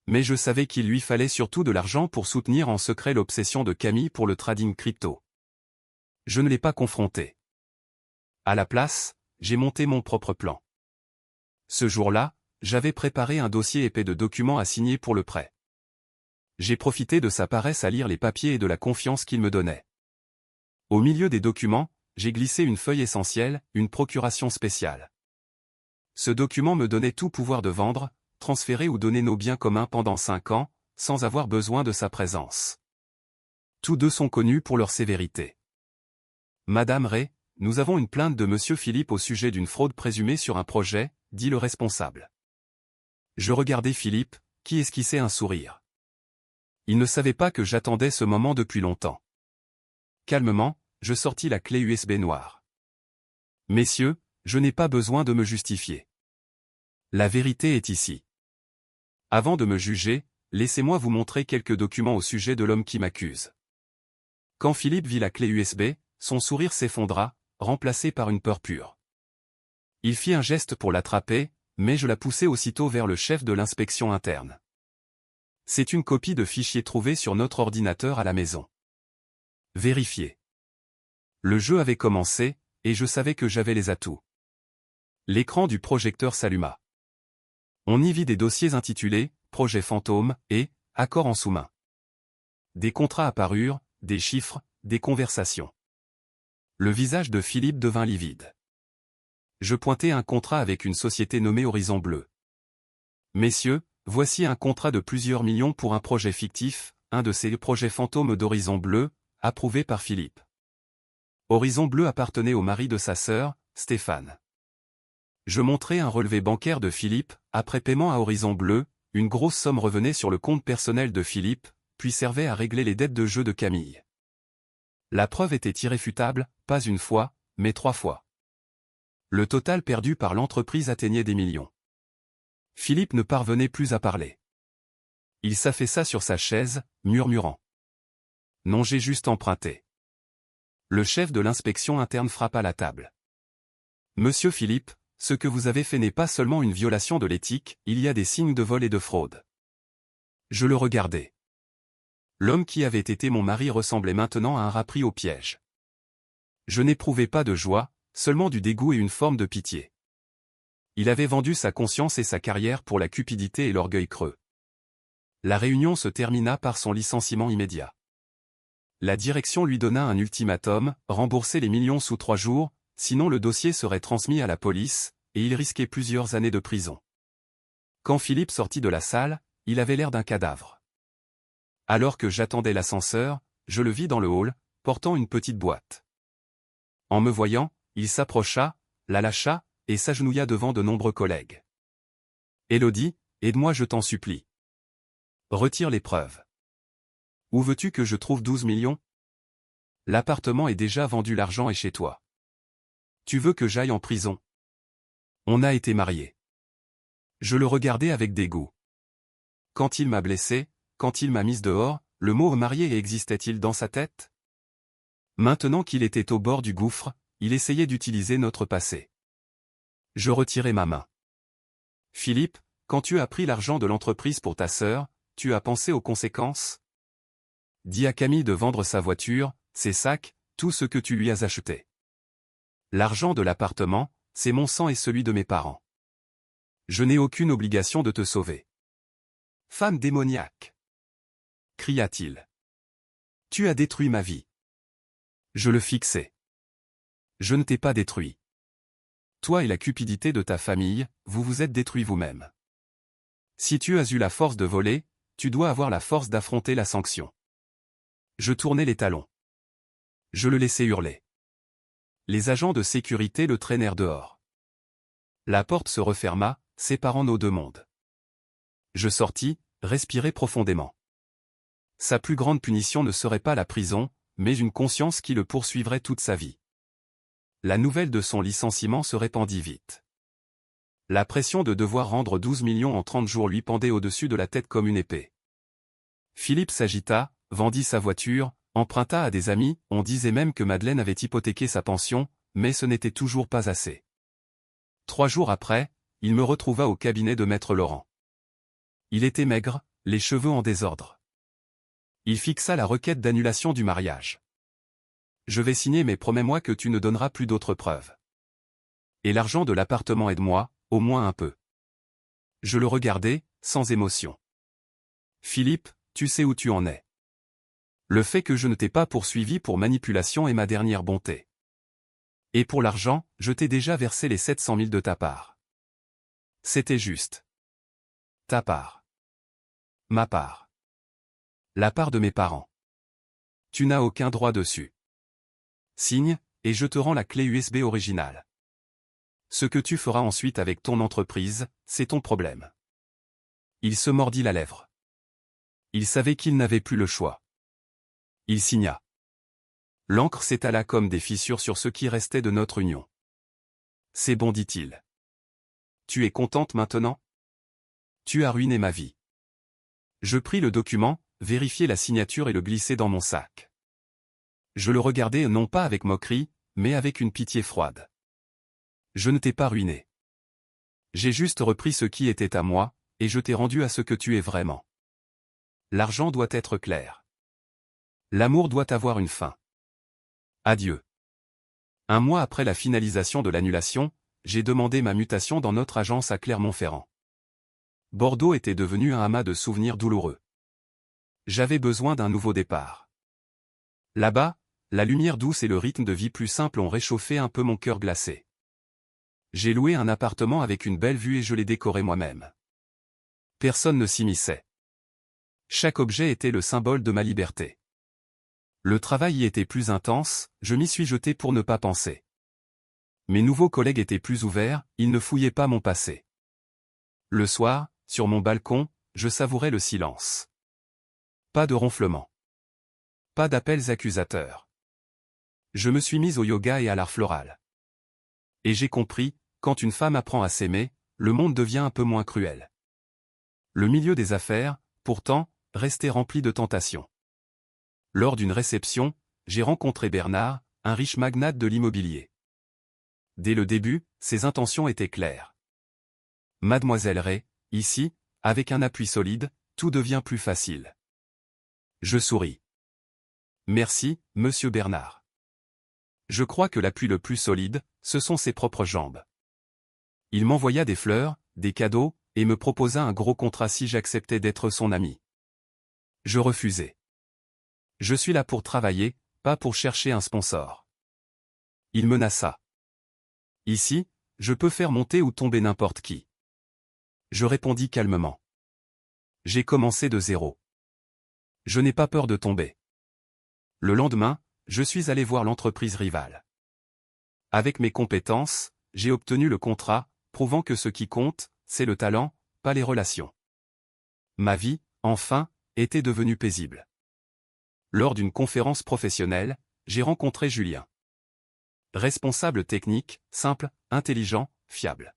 Mais je savais qu'il lui fallait surtout de l'argent pour soutenir en secret l'obsession de Camille pour le trading crypto. Je ne l'ai pas confronté. À la place, j'ai monté mon propre plan. Ce jour-là, j'avais préparé un dossier épais de documents à signer pour le prêt. J'ai profité de sa paresse à lire les papiers et de la confiance qu'il me donnait. Au milieu des documents, j'ai glissé une feuille essentielle, une procuration spéciale. Ce document me donnait tout pouvoir de vendre, transférer ou donner nos biens communs pendant 5 ans, sans avoir besoin de sa présence. Tous deux sont connus pour leur sévérité. Madame Ray, nous avons une plainte de Monsieur Philippe au sujet d'une fraude présumée sur un projet, dit le responsable. Je regardai Philippe, qui esquissait un sourire. Il ne savait pas que j'attendais ce moment depuis longtemps. Calmement, je sortis la clé USB noire. Messieurs, je n'ai pas besoin de me justifier. La vérité est ici. Avant de me juger, laissez-moi vous montrer quelques documents au sujet de l'homme qui m'accuse. Quand Philippe vit la clé USB, son sourire s'effondra, remplacé par une peur pure. Il fit un geste pour l'attraper, mais je la poussai aussitôt vers le chef de l'inspection interne. C'est une copie de fichier trouvé sur notre ordinateur à la maison. Vérifiez. Le jeu avait commencé, et je savais que j'avais les atouts. L'écran du projecteur s'alluma. On y vit des dossiers intitulés « Projet fantôme » et « Accord en sous-main ». Des contrats apparurent, des chiffres, des conversations. Le visage de Philippe devint livide. Je pointai un contrat avec une société nommée Horizon Bleu. Messieurs, voici un contrat de plusieurs millions pour un projet fictif, un de ces projets fantômes d'Horizon Bleu, approuvé par Philippe. Horizon Bleu appartenait au mari de sa sœur, Stéphane. Je montrai un relevé bancaire de Philippe, après paiement à Horizon Bleu, une grosse somme revenait sur le compte personnel de Philippe, puis servait à régler les dettes de jeu de Camille. La preuve était irréfutable, pas une fois, mais 3 fois. Le total perdu par l'entreprise atteignait des millions. Philippe ne parvenait plus à parler. Il s'affaissa sur sa chaise, murmurant. « Non, j'ai juste emprunté. » Le chef de l'inspection interne frappa la table. « Monsieur Philippe, ce que vous avez fait n'est pas seulement une violation de l'éthique, il y a des signes de vol et de fraude. » Je le regardai. L'homme qui avait été mon mari ressemblait maintenant à un rat pris au piège. Je n'éprouvais pas de joie, seulement du dégoût et une forme de pitié. Il avait vendu sa conscience et sa carrière pour la cupidité et l'orgueil creux. La réunion se termina par son licenciement immédiat. La direction lui donna un ultimatum, rembourser les millions sous 3 jours, sinon le dossier serait transmis à la police, et il risquait plusieurs années de prison. Quand Philippe sortit de la salle, il avait l'air d'un cadavre. Alors que j'attendais l'ascenseur, je le vis dans le hall, portant une petite boîte. En me voyant, il s'approcha, la lâcha, et s'agenouilla devant de nombreux collègues. Élodie, aide-moi je t'en supplie. Retire les preuves. Où veux-tu que je trouve 12 millions? L'appartement est déjà vendu, l'argent est chez toi. Tu veux que j'aille en prison? On a été mariés. Je le regardais avec dégoût. Quand il m'a blessé, quand il m'a mise dehors, le mot marié existait-il dans sa tête? Maintenant qu'il était au bord du gouffre, il essayait d'utiliser notre passé. Je retirai ma main. Philippe, quand tu as pris l'argent de l'entreprise pour ta sœur, tu as pensé aux conséquences? Dis à Camille de vendre sa voiture, ses sacs, tout ce que tu lui as acheté. L'argent de l'appartement, c'est mon sang et celui de mes parents. Je n'ai aucune obligation de te sauver. Femme démoniaque! Cria-t-il. Tu as détruit ma vie. Je le fixais. Je ne t'ai pas détruit. Toi et la cupidité de ta famille, vous vous êtes détruits vous-même. Si tu as eu la force de voler, tu dois avoir la force d'affronter la sanction. Je tournai les talons. Je le laissai hurler. Les agents de sécurité le traînèrent dehors. La porte se referma, séparant nos deux mondes. Je sortis, respirai profondément. Sa plus grande punition ne serait pas la prison, mais une conscience qui le poursuivrait toute sa vie. La nouvelle de son licenciement se répandit vite. La pression de devoir rendre 12 millions en 30 jours lui pendait au-dessus de la tête comme une épée. Philippe s'agita, vendit sa voiture, emprunta à des amis, on disait même que Madeleine avait hypothéqué sa pension, mais ce n'était toujours pas assez. 3 jours après, il me retrouva au cabinet de Maître Laurent. Il était maigre, les cheveux en désordre. Il fixa la requête d'annulation du mariage. Je vais signer mais promets-moi que tu ne donneras plus d'autres preuves. Et l'argent de l'appartement aide-moi, au moins un peu. Je le regardais, sans émotion. Philippe, tu sais où tu en es. Le fait que je ne t'ai pas poursuivi pour manipulation est ma dernière bonté. Et pour l'argent, je t'ai déjà versé les 700 000 de ta part. C'était juste. Ta part. Ma part. La part de mes parents. Tu n'as aucun droit dessus. Signe, et je te rends la clé USB originale. Ce que tu feras ensuite avec ton entreprise, c'est ton problème. Il se mordit la lèvre. Il savait qu'il n'avait plus le choix. Il signa. L'encre s'étala comme des fissures sur ce qui restait de notre union. C'est bon, dit-il. Tu es contente maintenant? Tu as ruiné ma vie. Je pris le document, vérifiai la signature et le glissai dans mon sac. Je le regardais non pas avec moquerie, mais avec une pitié froide. Je ne t'ai pas ruiné. J'ai juste repris ce qui était à moi, et je t'ai rendu à ce que tu es vraiment. L'argent doit être clair. L'amour doit avoir une fin. Adieu. 1 mois après la finalisation de l'annulation, j'ai demandé ma mutation dans notre agence à Clermont-Ferrand. Bordeaux était devenu un amas de souvenirs douloureux. J'avais besoin d'un nouveau départ. Là-bas, la lumière douce et le rythme de vie plus simple ont réchauffé un peu mon cœur glacé. J'ai loué un appartement avec une belle vue et je l'ai décoré moi-même. Personne ne s'immisçait. Chaque objet était le symbole de ma liberté. Le travail y était plus intense, je m'y suis jeté pour ne pas penser. Mes nouveaux collègues étaient plus ouverts, ils ne fouillaient pas mon passé. Le soir, sur mon balcon, je savourais le silence. Pas de ronflement. Pas d'appels accusateurs. Je me suis mise au yoga et à l'art floral. Et j'ai compris, quand une femme apprend à s'aimer, le monde devient un peu moins cruel. Le milieu des affaires, pourtant, restait rempli de tentations. Lors d'une réception, j'ai rencontré Bernard, un riche magnate de l'immobilier. Dès le début, ses intentions étaient claires. Mademoiselle Ray, ici, avec un appui solide, tout devient plus facile. Je souris. Merci, monsieur Bernard. Je crois que l'appui le plus solide, ce sont ses propres jambes. Il m'envoya des fleurs, des cadeaux, et me proposa un gros contrat si j'acceptais d'être son ami. Je refusai. Je suis là pour travailler, pas pour chercher un sponsor. Il menaça. Ici, je peux faire monter ou tomber n'importe qui. Je répondis calmement. J'ai commencé de zéro. Je n'ai pas peur de tomber. Le lendemain, je suis allé voir l'entreprise rivale. Avec mes compétences, j'ai obtenu le contrat, prouvant que ce qui compte, c'est le talent, pas les relations. Ma vie, enfin, était devenue paisible. Lors d'une conférence professionnelle, j'ai rencontré Julien. Responsable technique, simple, intelligent, fiable.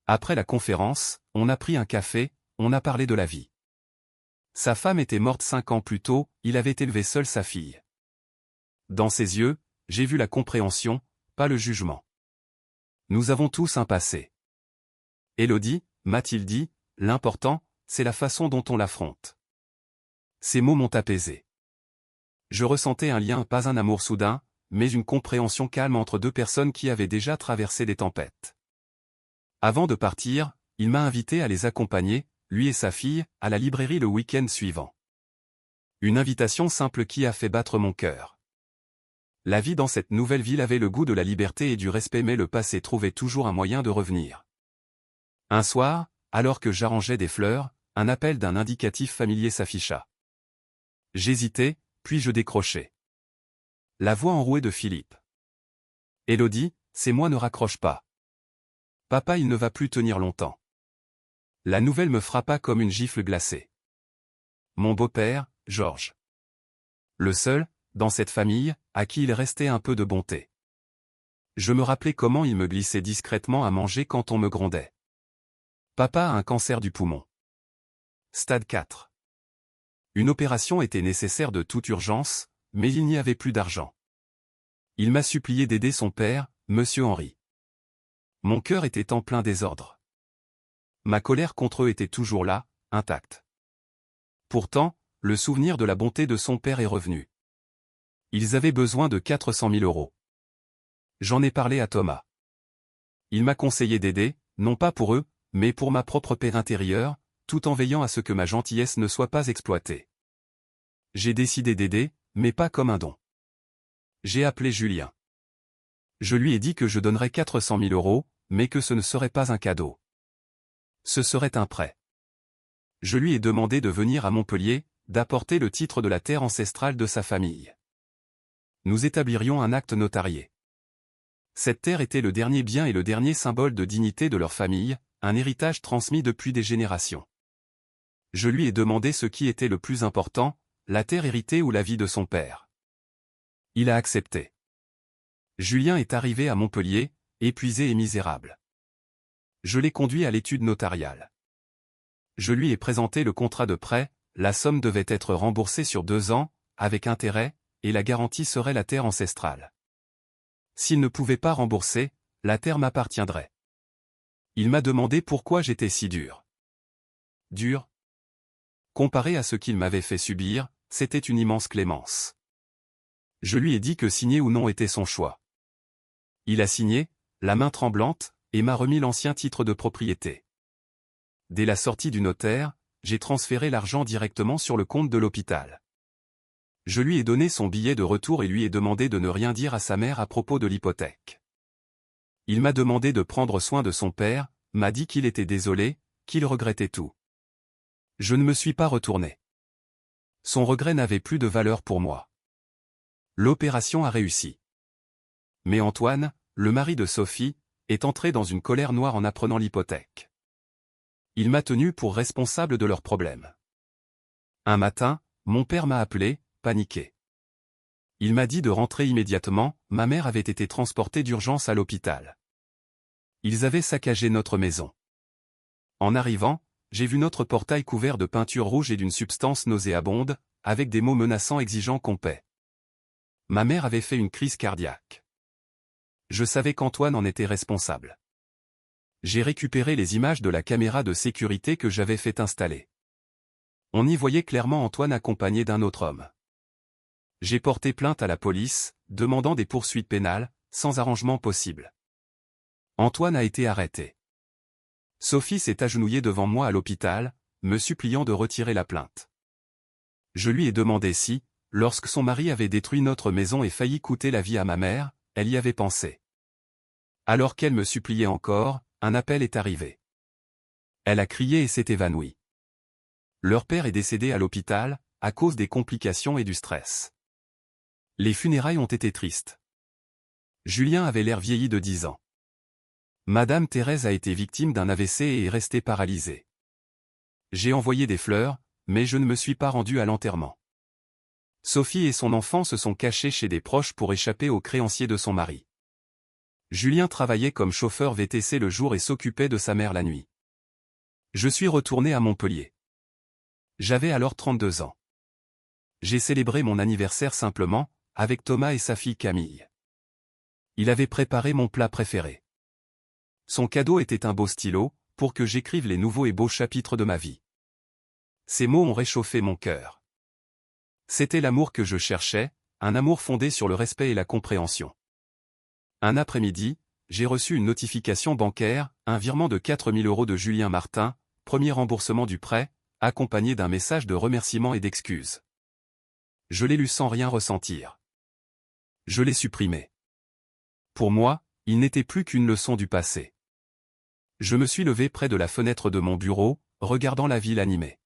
Après la conférence, on a pris un café, on a parlé de la vie. Sa femme était morte 5 ans plus tôt, il avait élevé seul sa fille. Dans ses yeux, j'ai vu la compréhension, pas le jugement. Nous avons tous un passé. Élodie, m'a-t-il dit, l'important, c'est la façon dont on l'affronte. Ces mots m'ont apaisé. Je ressentais un lien, pas un amour soudain, mais une compréhension calme entre deux personnes qui avaient déjà traversé des tempêtes. Avant de partir, il m'a invité à les accompagner, lui et sa fille, à la librairie le week-end suivant. Une invitation simple qui a fait battre mon cœur. La vie dans cette nouvelle ville avait le goût de la liberté et du respect, mais le passé trouvait toujours un moyen de revenir. Un soir, alors que j'arrangeais des fleurs, un appel d'un indicatif familier s'afficha. J'hésitais, puis je décrochai. La voix enrouée de Philippe. Élodie, c'est moi, ne raccroche pas. Papa, il ne va plus tenir longtemps. La nouvelle me frappa comme une gifle glacée. Mon beau-père, Georges. Le seul, dans cette famille, à qui il restait un peu de bonté. Je me rappelais comment il me glissait discrètement à manger quand on me grondait. Papa a un cancer du poumon. Stade 4. Une opération était nécessaire de toute urgence, mais il n'y avait plus d'argent. Il m'a supplié d'aider son père, Monsieur Henri. Mon cœur était en plein désordre. Ma colère contre eux était toujours là, intacte. Pourtant, le souvenir de la bonté de son père est revenu. Ils avaient besoin de 400 000 euros. J'en ai parlé à Thomas. Il m'a conseillé d'aider, non pas pour eux, mais pour ma propre paix intérieure, tout en veillant à ce que ma gentillesse ne soit pas exploitée. J'ai décidé d'aider, mais pas comme un don. J'ai appelé Julien. Je lui ai dit que je donnerais 400 000 euros, mais que ce ne serait pas un cadeau. Ce serait un prêt. Je lui ai demandé de venir à Montpellier, d'apporter le titre de la terre ancestrale de sa famille. Nous établirions un acte notarié. Cette terre était le dernier bien et le dernier symbole de dignité de leur famille, un héritage transmis depuis des générations. Je lui ai demandé ce qui était le plus important, la terre héritée ou la vie de son père. Il a accepté. Julien est arrivé à Montpellier, épuisé et misérable. Je l'ai conduit à l'étude notariale. Je lui ai présenté le contrat de prêt, la somme devait être remboursée sur 2 ans, avec intérêt, et la garantie serait la terre ancestrale. S'il ne pouvait pas rembourser, la terre m'appartiendrait. Il m'a demandé pourquoi j'étais si dur. Dur? Comparé à ce qu'il m'avait fait subir, c'était une immense clémence. Je lui ai dit que signer ou non était son choix. Il a signé, la main tremblante, et m'a remis l'ancien titre de propriété. Dès la sortie du notaire, j'ai transféré l'argent directement sur le compte de l'hôpital. Je lui ai donné son billet de retour et lui ai demandé de ne rien dire à sa mère à propos de l'hypothèque. Il m'a demandé de prendre soin de son père, m'a dit qu'il était désolé, qu'il regrettait tout. Je ne me suis pas retourné. Son regret n'avait plus de valeur pour moi. L'opération a réussi. Mais Antoine, le mari de Sophie, est entré dans une colère noire en apprenant l'hypothèque. Il m'a tenu pour responsable de leurs problèmes. Un matin, mon père m'a appelé, paniqué. Il m'a dit de rentrer immédiatement, ma mère avait été transportée d'urgence à l'hôpital. Ils avaient saccagé notre maison. En arrivant, j'ai vu notre portail couvert de peinture rouge et d'une substance nauséabonde, avec des mots menaçants exigeant qu'on paie. Ma mère avait fait une crise cardiaque. Je savais qu'Antoine en était responsable. J'ai récupéré les images de la caméra de sécurité que j'avais fait installer. On y voyait clairement Antoine accompagné d'un autre homme. J'ai porté plainte à la police, demandant des poursuites pénales, sans arrangement possible. Antoine a été arrêté. Sophie s'est agenouillée devant moi à l'hôpital, me suppliant de retirer la plainte. Je lui ai demandé si, lorsque son mari avait détruit notre maison et failli coûter la vie à ma mère, elle y avait pensé. Alors qu'elle me suppliait encore, un appel est arrivé. Elle a crié et s'est évanouie. Leur père est décédé à l'hôpital, à cause des complications et du stress. Les funérailles ont été tristes. Julien avait l'air vieilli de 10 ans. Madame Thérèse a été victime d'un AVC et est restée paralysée. J'ai envoyé des fleurs, mais je ne me suis pas rendu à l'enterrement. Sophie et son enfant se sont cachés chez des proches pour échapper aux créanciers de son mari. Julien travaillait comme chauffeur VTC le jour et s'occupait de sa mère la nuit. Je suis retourné à Montpellier. J'avais alors 32 ans. J'ai célébré mon anniversaire simplement, avec Thomas et sa fille Camille. Il avait préparé mon plat préféré. Son cadeau était un beau stylo, pour que j'écrive les nouveaux et beaux chapitres de ma vie. Ces mots ont réchauffé mon cœur. C'était l'amour que je cherchais, un amour fondé sur le respect et la compréhension. Un après-midi, j'ai reçu une notification bancaire, un virement de 4 000 € de Julien Martin, premier remboursement du prêt, accompagné d'un message de remerciement et d'excuses. Je l'ai lu sans rien ressentir. Je l'ai supprimé. Pour moi, il n'était plus qu'une leçon du passé. Je me suis levé près de la fenêtre de mon bureau, regardant la ville animée.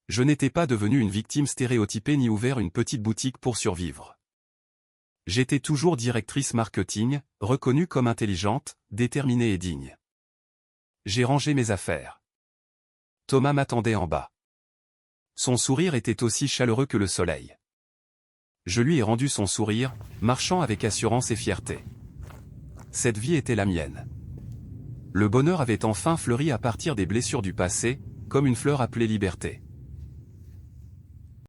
Je n'étais pas devenu une victime stéréotypée ni ouvert une petite boutique pour survivre. J'étais toujours directrice marketing, reconnue comme intelligente, déterminée et digne. J'ai rangé mes affaires. Thomas m'attendait en bas. Son sourire était aussi chaleureux que le soleil. Je lui ai rendu son sourire, marchant avec assurance et fierté. Cette vie était la mienne. Le bonheur avait enfin fleuri à partir des blessures du passé, comme une fleur appelée liberté.